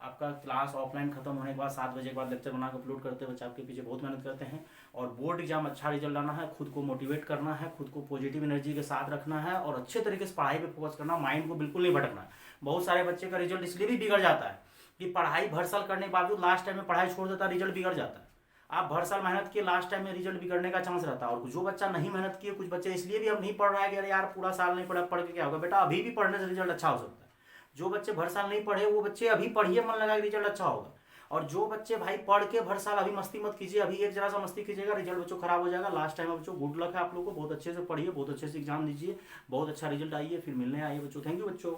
आपका क्लास ऑफलाइन खत्म होने के बाद 7 बजे के बाद लेक्चर बना कर अपलोड करते हैं, बच्चे आपके पीछे बहुत मेहनत करते हैं। और बोर्ड एग्जाम अच्छा रिजल्ट लाना है, खुद को मोटिवेट करना है, खुद को पॉजिटिव एनर्जी के साथ रखना है, और अच्छे तरीके से पढ़ाई पे फोकस करना, माइंड को बिल्कुल नहीं भटकना है। बहुत सारे बच्चे का रिजल्ट इसलिए भी बिगड़ जाता है कि पढ़ाई भर साल करने के बावजूद लास्ट टाइम में पढ़ाई छोड़ देता है, रिजल्ट बिगड़ जाता है। आप भर साल मेहनत किए, लास्ट टाइम में रिजल्ट बिगड़ने का चांस रहता है। और जो बच्चा नहीं मेहनत किए, कुछ बच्चे इसलिए भी अब नहीं पढ़ रहा है कि अरे यार पूरा साल नहीं पढ़ा, पढ़ के क्या होगा। बेटा अभी भी पढ़ने से रिजल्ट अच्छा हो सकता है। जो बच्चे भर साल नहीं पढ़े वो बच्चे अभी पढ़िए, मन लगा रिजल्ट अच्छा होगा। और जो बच्चे भाई पढ़ के भर साल अभी मस्ती मत कीजिए, अभी एक जरा सा मस्ती कीजिएगा, रिजल्ट बच्चों खराब हो जाएगा। लास्ट टाइम बच्चों गुड लक है आप लोगों को, बहुत अच्छे से पढ़िए, बहुत अच्छे से एग्जाम दीजिए, बहुत अच्छा रिजल्ट आइए, फिर मिलने आइए बच्चों। थैंक यू बच्चों।